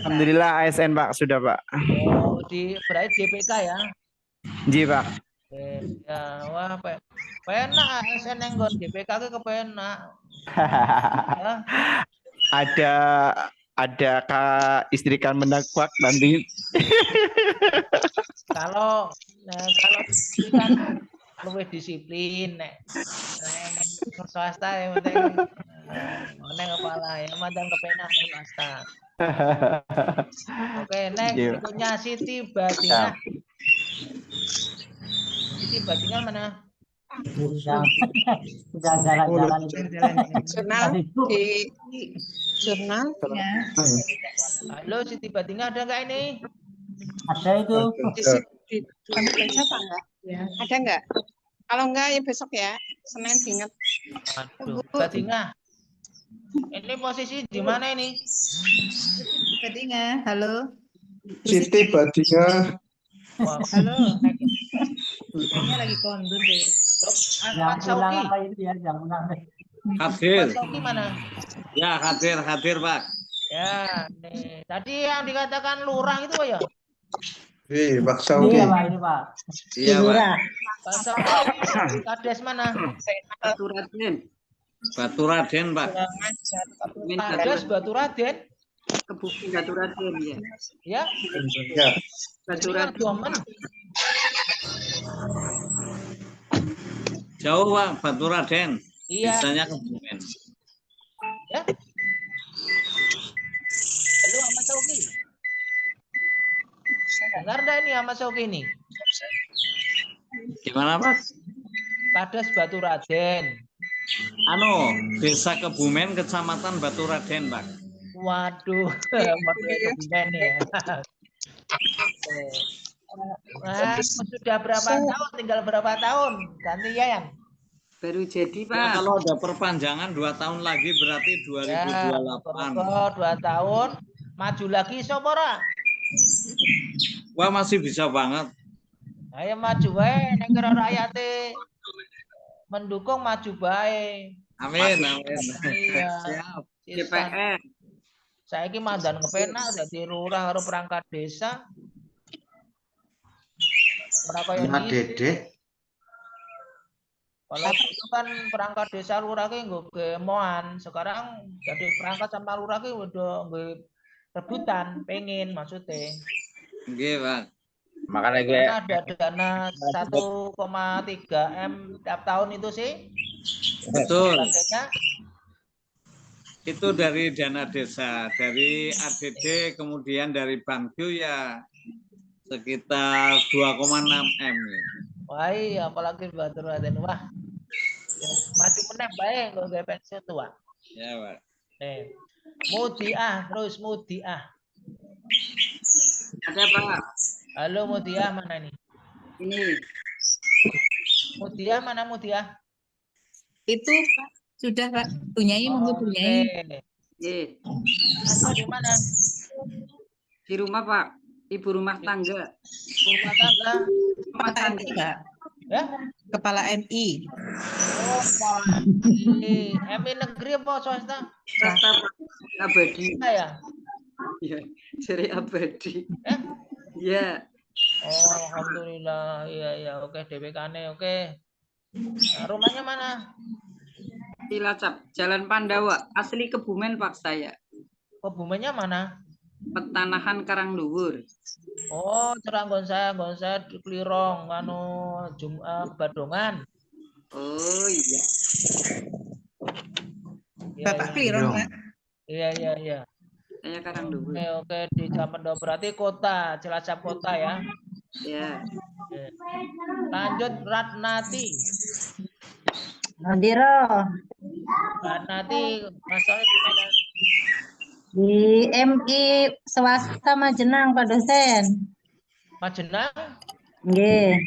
Alhamdulillah ASN, Pak. Sudah, Pak. Oh, berarti DPK ya? Ji, Pak. Ya, wah, penak ASN yang nggon DPK ke kepenak. Ada Kak Istrikan Menakwak nanti. Kalau kan lebih disiplin nek swasta yang penting neng kepala yang mantan kepenak swasta. Oke, next punya Siti Badinah. Siti Badinah mana? Jurnal di jurnal. Halo Siti Badinah, ada nggak ini? Ada itu. Kamu baca apa enggak? Ya. Ada enggak? Kalau enggak ya besok ya, Senin diingat. Aduh, Badinah. Ini posisi di mana ini? Badinah, halo. Siti Badinah. Halo. Kayaknya lagi kondur deh. Ahmad Sauki. Hadir. Sauki mana? Ya, hadir Pak. Ya, nih. Tadi yang dikatakan lurah itu ya? Pak Sauki. Iya, Pak, ini, Pak. Iya, Pak. Pak Sauki, Kades mana? Batu Raden, Pak. Kades Batu Raden. Kebukin Batu Raden ya. Ya. Ya. Batu Raden. Jauh, Pak, Batu Raden. Iya. Bisanya Kebumen. Ya. Halo, Ahmad Sauki. Dengar dah ini Ahmad Sauki ini. Gimana, Pak? Kades Batu Raden. Desa Kebumen, Kecamatan Batu Raden, Pak. Waduh, Kebumen ya. Nah, sudah berapa tahun? Tinggal berapa tahun? Ganti Yayan. Baru jadi, Pak. Ya, kalau ada perpanjangan 2 tahun lagi berarti 2028. Ya, 2 tahun. Maju lagi sopora. Wah, masih bisa banget. Ayo maju bae, nek kira rakyate mendukung maju bae. Amin. Iya. Siap. DPR. Saiki mandan kepenak dadi lurah karo perangkat desa. Ora kaya Dedek. Kalau itu kan perangkat desa lurah ki nggo gemoan, sekarang jadi perangkat sama lurah ki udah nggo rebutan, pengen maksudnya. Nggih, Pak. Makanya gue ada dana 1,3 M tiap tahun itu sih. Betul. Itu dari dana desa, dari ADD, kemudian dari Bangkyu ya sekitar 2,6 M. Wah, iya, apalagi Batu Raden. Wah, maju meneh bae kok gawe pensiun tua. Ya, Pak. Nih. Mudiah, terus Mudiah. Ada, Pak. Halo Mudiah, mana ini? Ini. Mudiah mana Mudiah? Itu Pak, sudah Pak. Punyai monggo punyai. Ye. Atau di mana? Di rumah, Pak. Ibu rumah tangga. Rumah tangga. Rumah tangga, Pak. Ya? Kepala MI. Oh, Kepala MI. MI negeri apa swasta? Swasta, Pak. Abadi. Ya. Iya, seri abadi. Iya. Oh, alhamdulillah. Iya, oke, DPK-nya oke. Nah, rumahnya mana? Cilacap, Jalan Pandawa, asli Kebumen, Pak, saya. Kebumennya mana? Petanahan Karangluhur. Oh, teranggon saya di Klirong, anu Badongan. Oh iya. Bapak Klirong, Pak. Iya. Saya Karangluhur. Oke, di Jamendo berarti kota, Cilacap kota ya. Ya. Lanjut Ratnati. Mandiro. Ratnati, masalahnya gimana? Di MI swasta Majenang Pak dosen. Majenang? Nggih.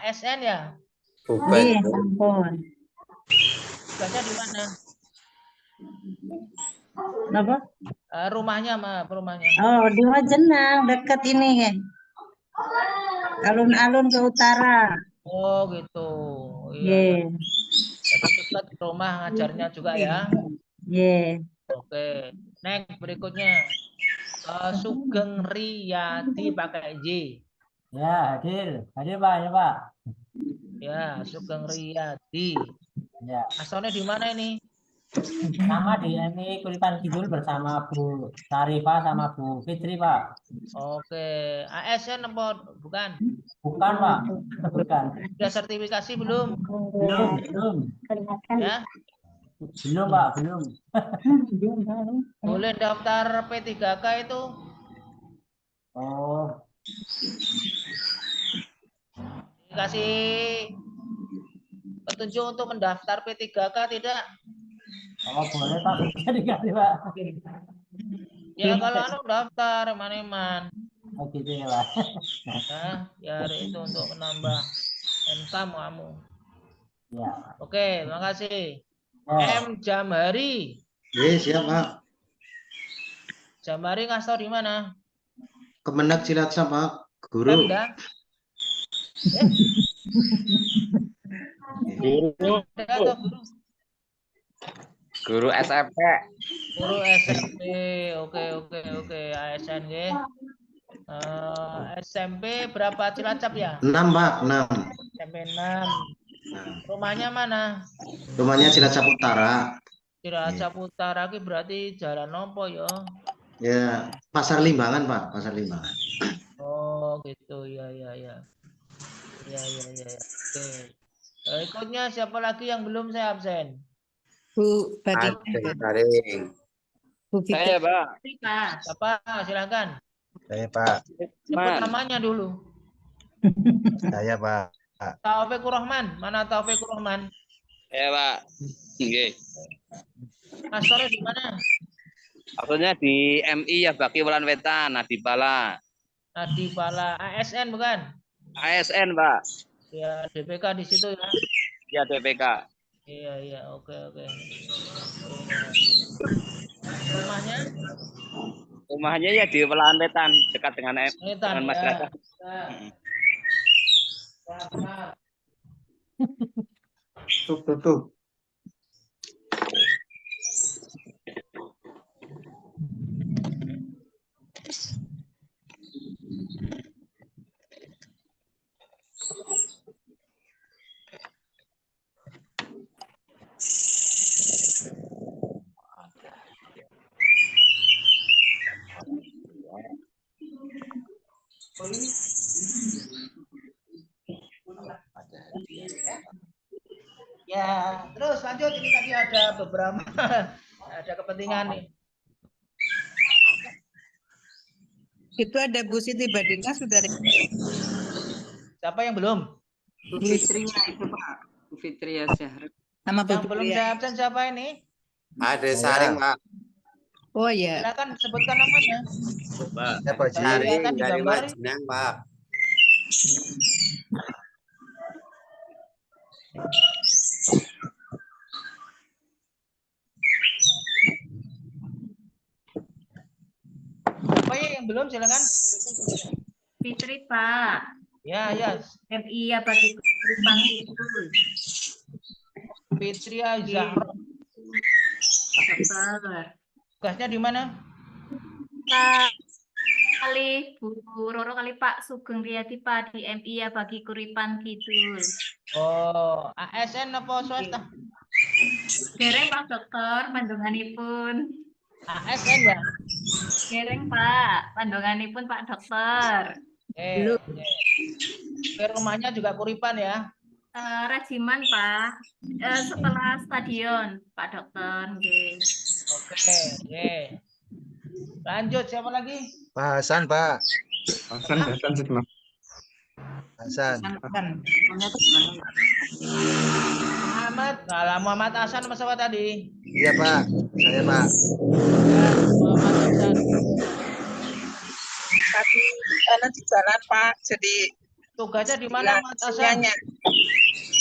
ASN ya? Nggih, sampun. Tugasnya di mana? Napa? Rumahnya, rumahnya. Oh, di Majenang, dekat ini kan. Alun-alun ke utara. Oh, gitu. Iya. Jadi dekat rumah ngajarnya juga ya? Iya. Oke. Next berikutnya. Sugeng Riyadi pakai J. Ya, hadir. Hadir Pak, ya Pak. Ya, Sugeng Riyadi. Ya. Asalnya di mana ini? Sama di MI Kuripan Kidul bersama Bu Sarifah sama Bu Fitri Pak. Oke. ASN apa bukan? Bukan Pak. Bukan. Sudah sertifikasi belum? Belum. Ya? Belum Pak, belum. Boleh daftar P3K itu? Oh. Dikasih petunjuk untuk mendaftar P3K tidak? Oh boleh Pak, bisa dikasih Pak. Ya kalau anu daftar eman-eman. Oh gitu ya Pak. Ya itu untuk menambah income kamu. Ya. Oke, terima kasih. Ya. M Jamhari. Siap Pak. Jamhari ngasih tau di mana? Kemenag Cilacap Pak, guru. Guru SMP. Guru SMP. Oke. ASN nggih. SMP berapa Cilacap ya? 6 Pak, 6. SMP 6. Rumahnya mana? Rumahnya Cilacap Utara. Cilacap Utara ki berarti jalan opo ya? Ya, Pasar Limbangan Pak, Pasar Limbangan. Oh gitu, ya. Oke. Ikutnya siapa lagi yang belum saya absen? Bu Badika. Bu Saya Pak. Siapa? Silakan. Saya Pak. Sebut namanya dulu. Saya Pak. Taufikur Rahman. Mana Taufikur Rahman? Ya Pak. Nggih. Astornya di mana? Maksudnya di MI ya Baki Wulan Wetan, Adipala. Adipala. ASN bukan? ASN Pak. Ya, DPK di situ ya. Ya DPK. Iya, oke. Rumahnya? Rumahnya ya di Wulan Wetan, dekat dengan masyarakat. Tutup. Ya, terus lanjut. Ini tadi ada beberapa ada kepentingan nih. Itu ada Bu Siti Badinah sudah. Siapa yang belum? Bu Fitriya itu Pak. Bu Fitriya Syahrir. Sama Bu Yang belum saya absen siapa ini? Ada Saring Pak. Oh ya. Silakan sebutkan namanya. Pak Saring dari Majenang Pak. Apa ya yang belum silakan. Fitri Pak. Ya. MI ya bagi Kuripan Kidul. Fitria Zahra. Tugasnya di mana? Kali Bu Roro kali Pak Sugeng Riyadi Pak di MI ya bagi Kuripan Kidul. Oh, ASN apa swasta? Dereng Pak Dokter pandonganipun. ASN ya? Dereng Pak pandonganipun Pak Dokter. Rumahnya juga Kuripan ya? Regiman Pak. Setelah stadion Pak Dokter. Nggih. Oke. Lanjut siapa lagi? Pak Hasan Pak. Hasan. Hasan. Muhammad. Nah, Muhammad Hasan sama siapa tadi? Iya Pak, saya Pak. Ya, Muhammad Hasan. Tadi anak di jalan Pak, jadi Tugasnya di mana Muhammad Hasan?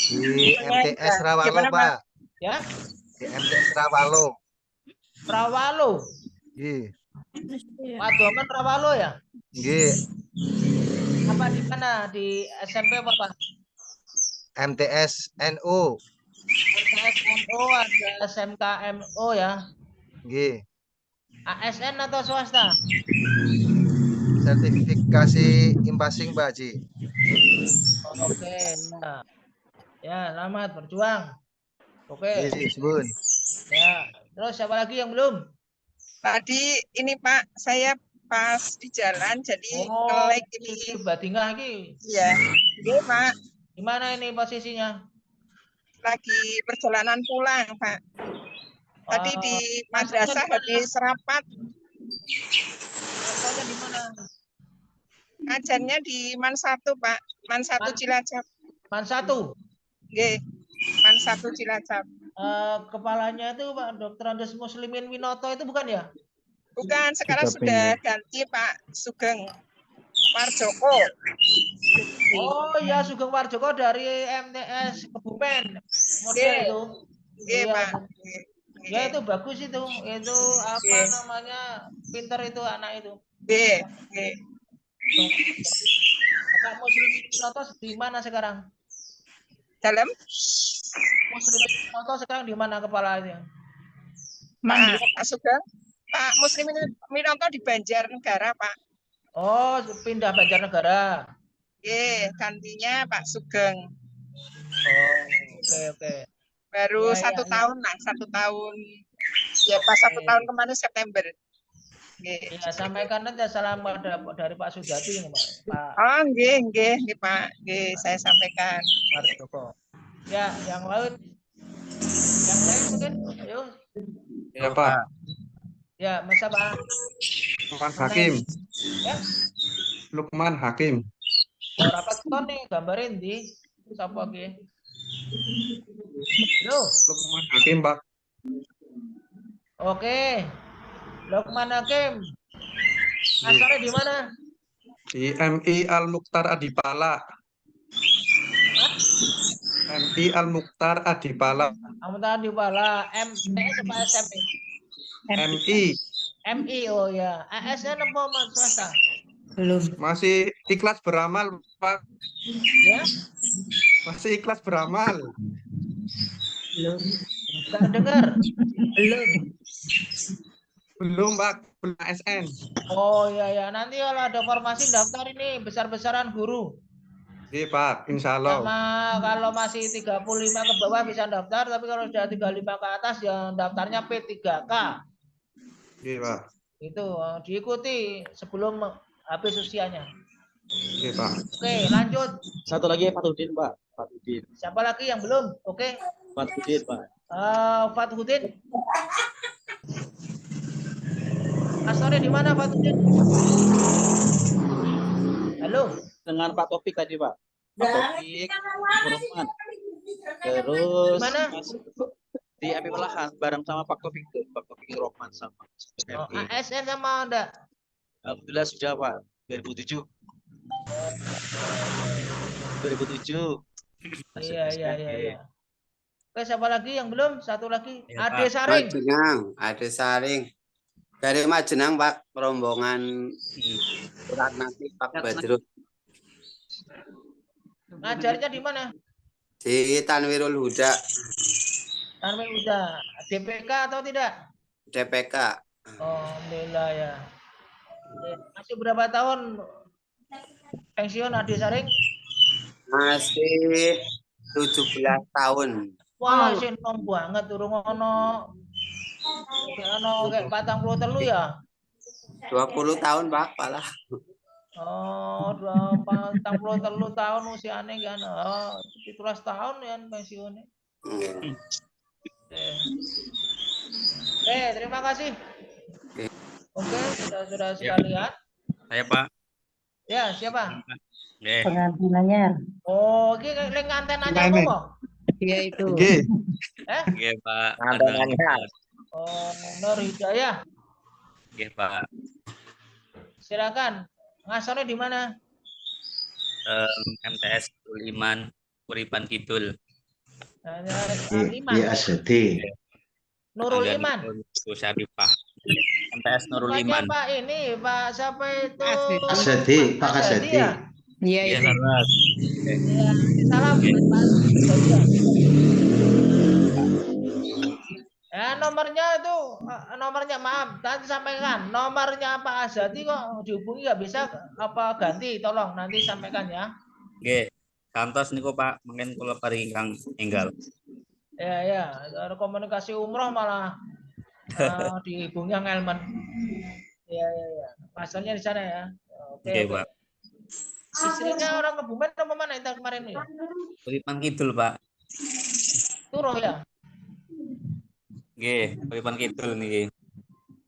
Di MTS Rawalo Gimana, Pak? Pak. Ya? Di MTS Rawalo. Rawalo. Nggih. Padoman Rawalo ya? Nggih. Apa di mana? Di SMP apa Pak? MTS NU. MTS NU ada SMK MO ya? Nggih. ASN atau swasta? Sertifikasi impasing Pak Haji. Oke, ya. Ya, selamat berjuang. Oke. Nggih, Bun. Ya, terus siapa lagi yang belum? Tadi ini Pak, saya pas di jalan jadi nge-like ini. Badingah lagi. Iya. Iya Pak. Gimana ini posisinya? Lagi perjalanan pulang Pak. Tadi di madrasah habis rapat. Contohnya di mana? Ngajarnya di Man 1 Pak. Man 1 Cilacap. Man 1? Nggih. Man 1 Cilacap. Kepalanya itu Pak Dr. Andes Muslimin Winoto itu bukan ya? Bukan, sekarang sudah ganti Pak Sugeng Warjoko. Oh iya, Sugeng Warjoko dari MTS Kebumen. Model itu. Iya Pak. Ya itu bagus itu. Itu apa namanya? Pinter itu anak itu. Nggih. Pak Muslimin Winoto di mana sekarang? Dalam? Muslimin Winoto sekarang di mana kepalanya? Pak Sugeng. Pak Muslimin Winoto di Banjarnegara, Pak. Oh, pindah Banjarnegara. Iya, gantinya Pak Sugeng. Oh, oke. Baru Ya, 1 tahun lah, 1 tahun. Ya, pas 1 tahun kemarin September. Ya, sampaikan aja salam dari Pak Sujati ini, Pak. Oh, nggih, Pak. Nggih, saya sampaikan. Marjoko. Ya, yang lain mungkin, ayo. Ya Pak. Ya, Mas apa? Lukman Hakim. Ya. Lukman Hakim. Oh, rapat kon nih gambarin di sapa ki? Halo. Lukman Hakim, Pak. Oke. Lukman Hakim. Asalnya di mana? Di MI Al Mukhtar Adipala. MI Al Mukhtar Adipala. Amuntan di Bala, MTS apa SMP? MI, oh ya. ASN apa Mas swasta? Belum. Masih ikhlas beramal, Pak. Ya? Masih ikhlas beramal. Belum. Enggak dengar? Belum, Pak. Belum ASN. Oh ya. Nanti kalau ada formasi daftar ini besar-besaran guru. Iya, Pak. Insya Allah. Sama kalau masih 35 ke bawah bisa daftar, tapi kalau sudah 35 ke atas yang daftarnya P3K. Iya, Pak. Itu diikuti sebelum habis usianya. Iya, Pak. Oke, lanjut. Satu lagi Fatudin, Pak. Fatudin. Siapa lagi yang belum? Oke. Fatudin, Pak. Fatudin. Astornya di mana Fatudin? Halo. Dengan Pak Topik tadi, Pak. Pak Topik, Rohman. Terus mana? di MI Pelahan bareng sama Pak Topik Rohman sama ASN sama Anda? Alhamdulillah sudah, Pak. 2007. 2007. Iya. Oke, siapa lagi yang belum? Satu lagi. Ya, Ade Saring. Ade Saring. Dari Majenang, Pak. Rombongan surat nanti Pak Badrut. Ngajarnya di mana? Di Tanwirul Huda. Tanwirul Huda. DPK atau tidak? DPK. Oh, alhamdulillah ya. Masih berapa tahun pensiun Ade Saring? Masih 17 tahun. Wah, sih nom banget turun ono. Kayak 43 ya? 20 tahun, Pak, pala. Oh, 43 tahun usianya kan. Oh, 17 tahun ya pensiunnya. Terima kasih. Oke, sudah sekalian. Saya, Pak. Ya, siapa? Pengantinannya. Oh, ini nganten aja kok. Dia itu. Nggih. Nggih, Pak. Oh, Nur Hidayah. Nggih, Pak. Silakan. Ngasornya di mana? MTS Tuliman Uripan Kidul. Iya, Asadi. Nurul Iman. Syarifah. MTS Nurul Bukannya Iman. Pak ini, Pak siapa itu? Asadi, Pak Asadi. ya? Iya Iya, itu. Ya, salam Pak. Ya, nomornya maaf, nanti sampaikan. Nomornya Pak Azadi kok dihubungi nggak bisa, apa ganti? Tolong nanti sampaikan ya. Nggih. Kantos niku Pak, mungkin kula paring ingkang enggal. Ya, komunikasi umroh malah dihubungi yang Elman. Ya. Pasalnya di sana ya. Oke, Pak. Istrinya orang Kebumen atau mana itu kemarin ya? Uripan Kidul, Pak. Turoh ya. Nggih, Uripan Kidul niki.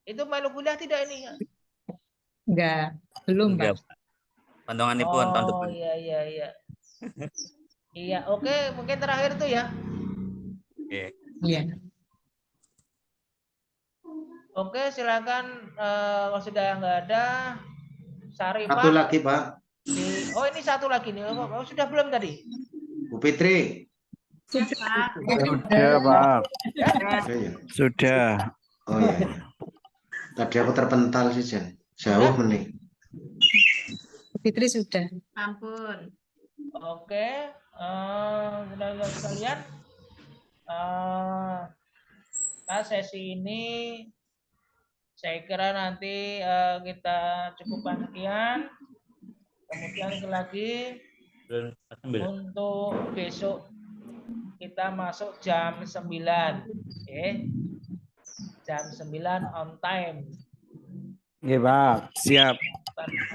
Itu melu kuliah tidak ini? Enggak, belum, Pak. Pandanganipun tahun depan. Oh, iya. Iya, oke, mungkin terakhir tuh ya. Oke. Iya. Oke, silakan. Kalau sudah nggak ada, Sarifah. Satu lagi, Pak. Oh, ini satu lagi nih. Oh, sudah belum tadi? Bu Fitri. Pak. Sudah, Pak. Sudah. Oh iya. Tadi aku terpental sih, Jen. Jauh meneh. Fitri sudah. Ampun. Oke, teman-teman sekalian, sesi ini saya kira nanti kita cukupkan sekian. Kemudian lagi untuk besok kita masuk jam 9, oke? Jam 9 on time. Nggih, Pak. Siap.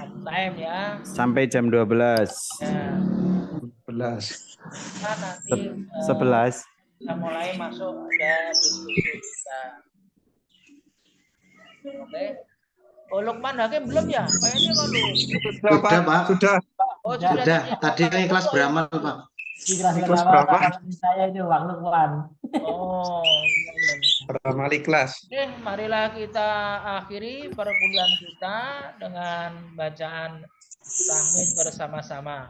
On time ya. Sampai jam 12. Ya. 11. Nah, nanti 11. kita mulai masuk ada diskusi kita. Oke. Oh, Lukman Hakim belum ya? Kayaknya kalau Sudah, Pak. Sudah. Oh, Sudah. Tadi yang kelas beramal, Pak. Di kelas Kelas berapa? berapa? Saya itu Bang Lukman. Oh, iya. Beramal ikhlas. Oke, marilah kita akhiri perkuliahan kita dengan bacaan tahmid bersama-sama.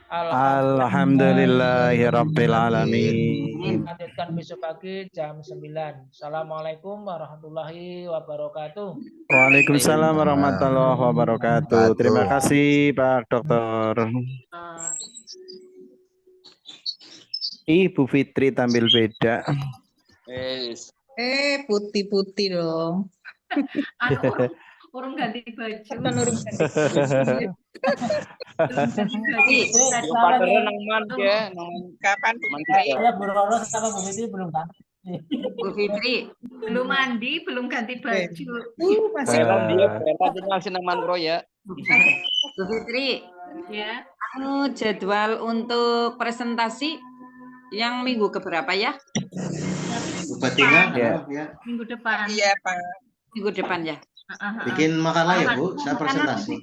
Alhamdulillahirabbil alamin. Lanjutkan besok pagi jam 9. Assalamualaikum warahmatullahi wabarakatuh. Waalaikumsalam warahmatullahi wabarakatuh. Terima kasih Pak Dokter. Ibu Fitri tampil beda. Putih-putih dong. Urung ganti baju. Kapan Saya berono sama Bu Fitri belum kan? Bu Fitri belum mandi, belum ganti baju. Bu Fitri, Ya, jadwal untuk presentasi yang minggu keberapa ya? Batingan Ya. ya. minggu depan. Iya, Pak. Minggu depan ya? Bikin makalah ya, Bu. Saya presentasi.